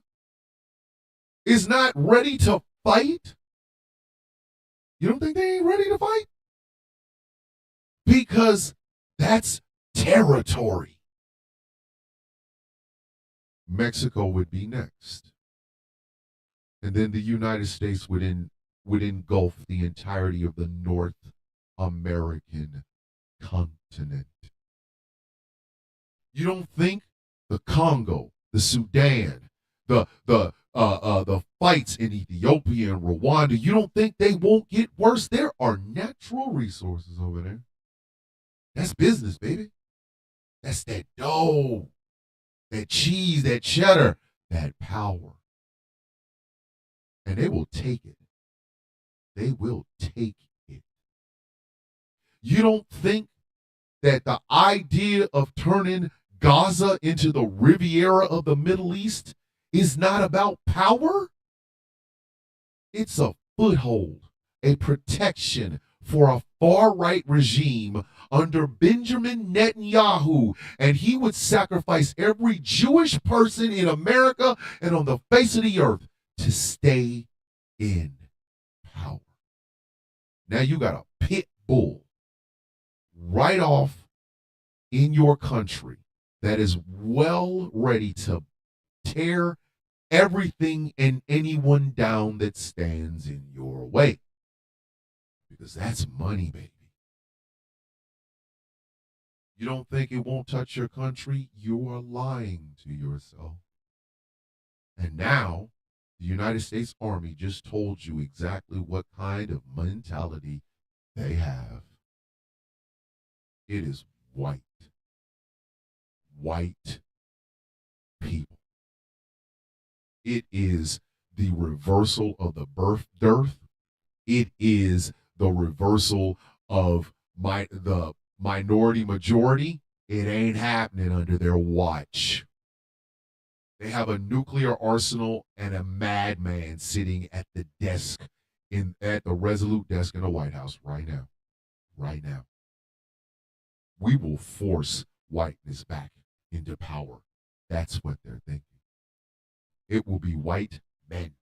is not ready to fight? You don't think they ain't ready to fight? Because that's territory. Mexico would be next. And then the United States would engulf the entirety of the North American continent. You don't think the Congo, the Sudan, the fights in Ethiopia and Rwanda, you don't think they won't get worse? There are natural resources over there. That's business, baby. That's that dough, that cheese, that cheddar, that power. And they will take it. They will take it. You don't think that the idea of turning Gaza into the Riviera of the Middle East is not about power? It's a foothold, a protection for a far-right regime under Benjamin Netanyahu, and he would sacrifice every Jewish person in America and on the face of the earth to stay in power. Now you got a pit bull right off in your country that is well ready to tear everything and anyone down that stands in your way. Because that's money, baby. You don't think it won't touch your country? You are lying to yourself. And now, the United States Army just told you exactly what kind of mentality they have. It is white people. It is the reversal of the birth dearth. It is the reversal of the minority majority. It ain't happening under their watch. They have a nuclear arsenal and a madman sitting at the desk at the Resolute desk in the White House right now. Right now. We will force whiteness back into power. That's what they're thinking. It will be white men.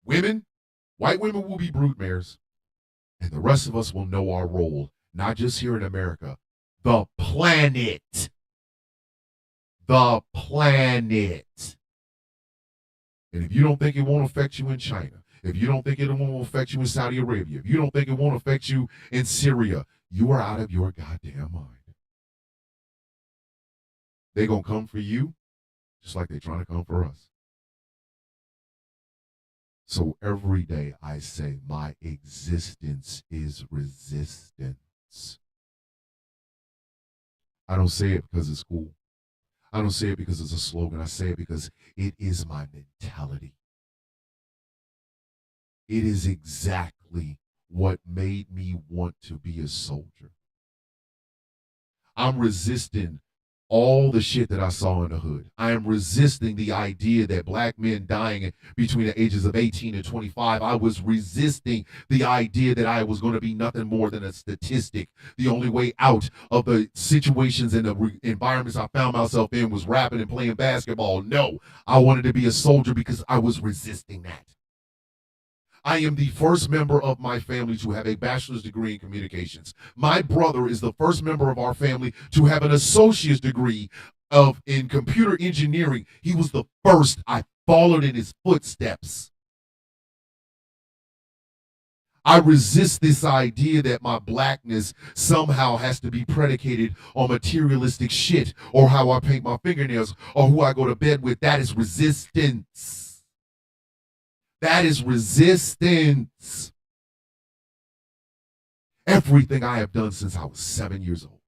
White women will be brood mares. And the rest of us will know our role, not just here in America, the planet. The planet. And if you don't think it won't affect you in China, if you don't think it won't affect you in Saudi Arabia, if you don't think it won't affect you in Syria, you are out of your goddamn mind. They're going to come for you just like they're trying to come for us. So every day I say my existence is resistance. I don't say it because it's cool. I don't say it because it's a slogan. I say it because it is my mentality. It is exactly what made me want to be a soldier. I'm resisting all the shit that I saw in the hood. I am resisting the idea that black men dying between the ages of 18 and 25. I was resisting the idea that I was going to be nothing more than a statistic. The only way out of the situations and the environments I found myself in was rapping and playing basketball. No, I wanted to be a soldier because I was resisting that. I am the first member of my family to have a bachelor's degree in communications. My brother is the first member of our family to have an associate's degree in computer engineering. He was the first. I followed in his footsteps. I resist this idea that my blackness somehow has to be predicated on materialistic shit or how I paint my fingernails or who I go to bed with. That is resistance. That is resistance. Everything I have done since I was 7 years old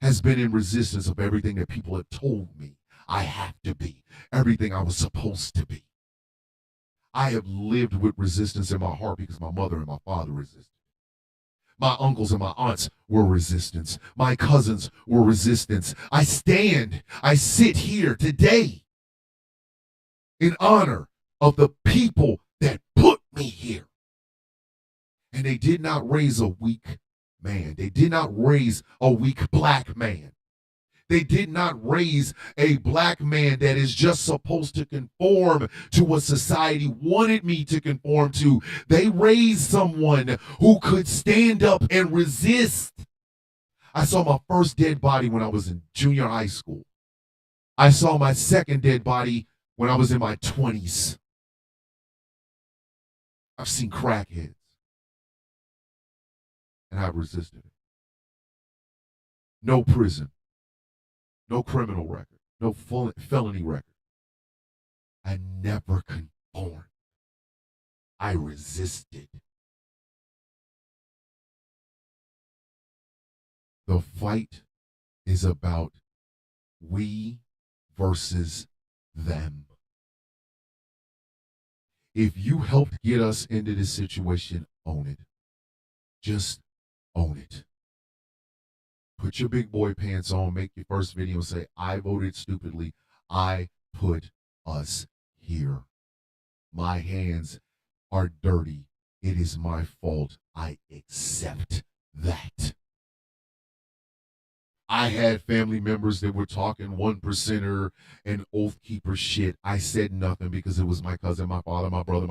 has been in resistance of everything that people have told me I have to be, everything I was supposed to be. I have lived with resistance in my heart because my mother and my father resisted. My uncles and my aunts were resistance. My cousins were resistance. I sit here today in honor of the people that put me here. And they did not raise a weak man. They did not raise a weak black man. They did not raise a black man that is just supposed to conform to what society wanted me to conform to. They raised someone who could stand up and resist. I saw my first dead body when I was in junior high school. I saw my second dead body when I was in my 20s. I've seen crackheads, and I've resisted it. No prison, no criminal record, no felony record. I never conformed. I resisted. The fight is about we versus them. If you helped get us into this situation, own it. Just own it. Put your big boy pants on, make your first video and say, I voted stupidly. I put us here. My hands are dirty. It is my fault. I accept that. I had family members that were talking 1%er and oath keeper shit. I said nothing because it was my cousin, my father, my brother,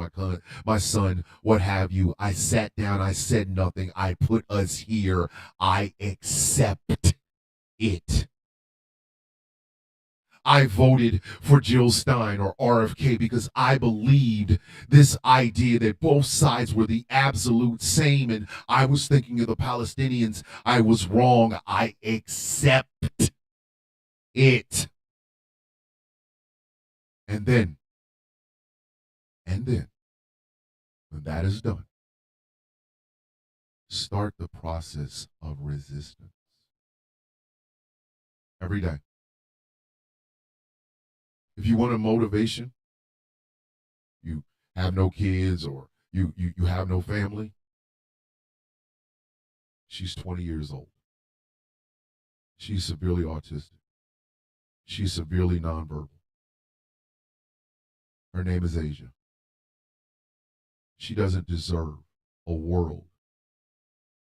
my son, what have you. I sat down. I said nothing. I put us here. I accept it. I voted for Jill Stein or RFK because I believed this idea that both sides were the absolute same, and I was thinking of the Palestinians. I was wrong. I accept it. And then, when that is done, start the process of resistance. Every day. If you want a motivation, you have no kids or you have no family, she's 20 years old. She's severely autistic. She's severely nonverbal. Her name is Asia. She doesn't deserve a world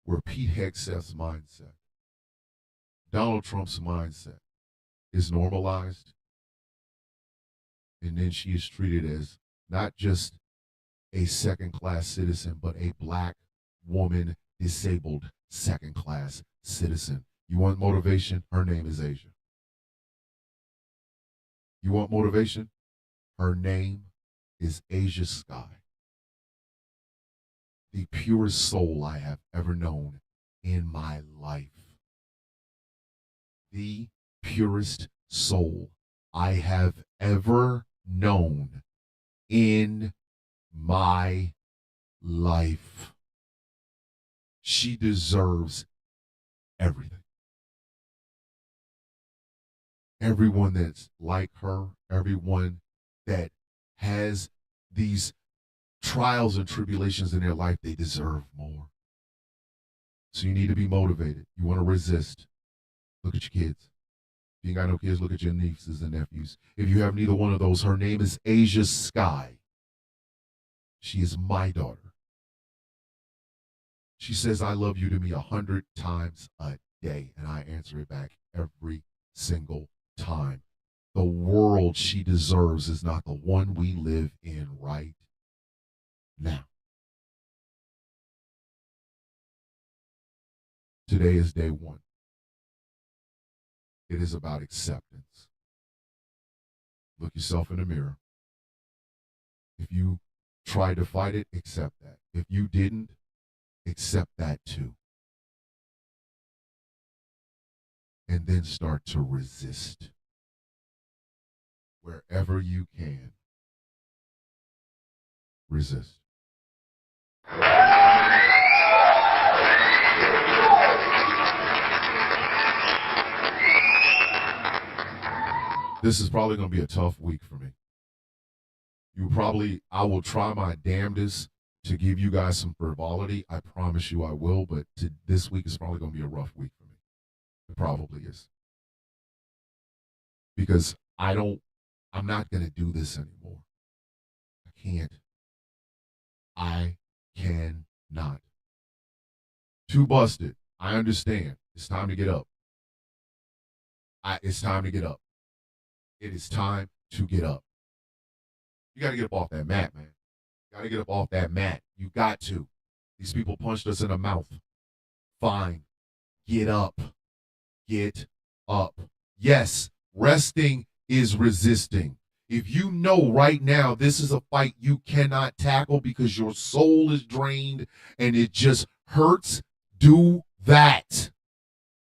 where Pete Hegseth's mindset, Donald Trump's mindset is normalized, and then she is treated as not just a second-class citizen, but a black woman, disabled second-class citizen. You want motivation? Her name is Asia. You want motivation? Her name is Asia Sky. The purest soul I have ever known in my life. The purest soul I have ever known in my life. She deserves everything. Everyone that's like her, everyone that has these trials and tribulations in their life, they deserve more. So you need to be motivated. You want to resist. Look at your kids. If you ain't got no kids, look at your nieces and nephews. If you have neither one of those, her name is Asia Sky. She is my daughter. She says, I love you to me 100 times a day, and I answer it back every single time. The world she deserves is not the one we live in right now. Today is day one. It is about acceptance. Look yourself in the mirror. If you tried to fight it, accept that. If you didn't, accept that too. And then start to resist. Wherever you can, resist. This is probably going to be a tough week for me. I will try my damnedest to give you guys some frivolity. I promise you I will, but this week is probably going to be a rough week for me. It probably is. Because I'm not going to do this anymore. I can't. I cannot. Too busted. I understand. It's time to get up. It's time to get up. It is time to get up. You got to get up off that mat, man. You got to get up off that mat. You got to. These people punched us in the mouth. Fine. Get up. Get up. Yes, resting is resisting. If you know right now this is a fight you cannot tackle because your soul is drained and it just hurts, do that.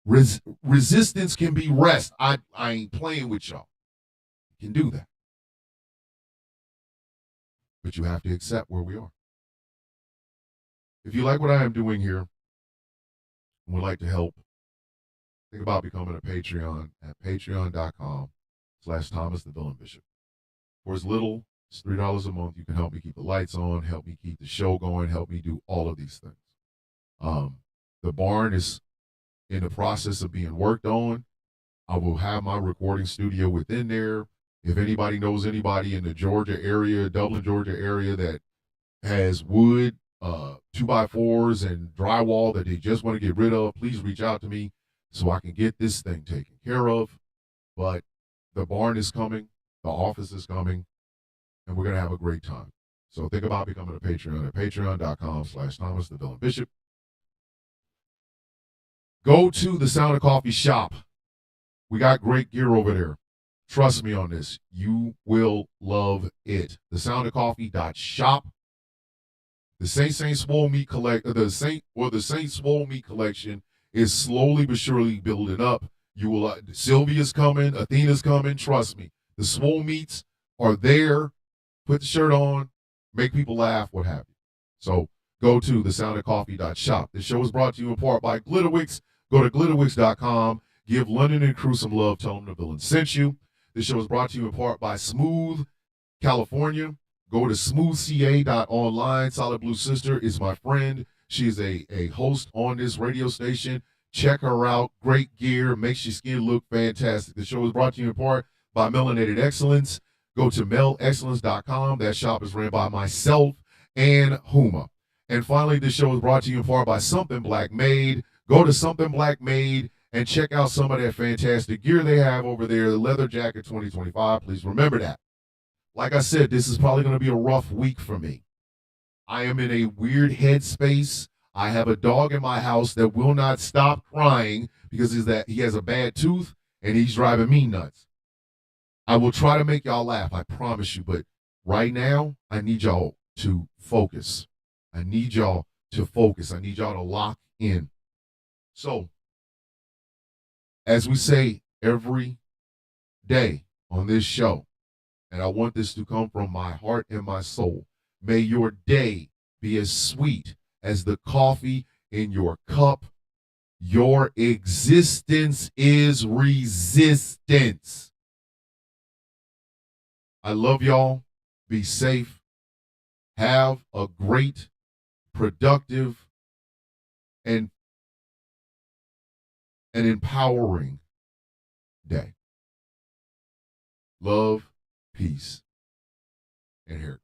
Resistance can be rest. I ain't playing with y'all. You can do that. But you have to accept where we are. If you like what I am doing here and would like to help, think about becoming a Patreon at patreon.com/Thomas the Villain Bishop. For as little as $3 a month, you can help me keep the lights on, help me keep the show going, help me do all of these things. The barn is in the process of being worked on. I will have my recording studio within there. If anybody knows anybody in the Georgia area, Dublin, Georgia area that has wood, 2x4s and drywall that they just want to get rid of, please reach out to me. so I can get this thing taken care of. But the barn is coming, the office is coming, and we're going to have a great time. So think about becoming a Patreon at patreon.com/Thomas the Villain Bishop. Go to the Sound of Coffee shop. We got great gear over there. Trust me on this. You will love it. The soundofcoffee.shop. The Saint Swole Meat Saint Swole Meat collection is slowly but surely building up. You will Sylvia's coming, Athena's coming. Trust me. The Swole Meats are there. Put the shirt on, make people laugh, what have you. So go to thesoundofcoffee.shop. This show is brought to you in part by Glitterwix. Go to glitterwix.com. Give London and Crew some love. Tell them the villain sent you. This show is brought to you in part by Smooth California. Go to smoothca.online. Solid Blue Sister is my friend. She's a host on this radio station. Check her out. Great gear. Makes your skin look fantastic. The show is brought to you in part by Melanated Excellence. Go to melexcellence.com. That shop is ran by myself and Huma. And finally, this show is brought to you in part by Something Black Made. Go to Something Black Made and check out some of that fantastic gear they have over there. The Leather Jacket 2025. Please remember that. Like I said, this is probably going to be a rough week for me. I am in a weird headspace. I have a dog in my house that will not stop crying because he has a bad tooth and he's driving me nuts. I will try to make y'all laugh, I promise you. But right now, I need y'all to focus. I need y'all to lock in. So, as we say every day on this show, and I want this to come from my heart and my soul, may your day be as sweet as the coffee in your cup. Your existence is resistance. I love y'all. Be safe. Have a great, productive, and an empowering day. Love, peace, and hair.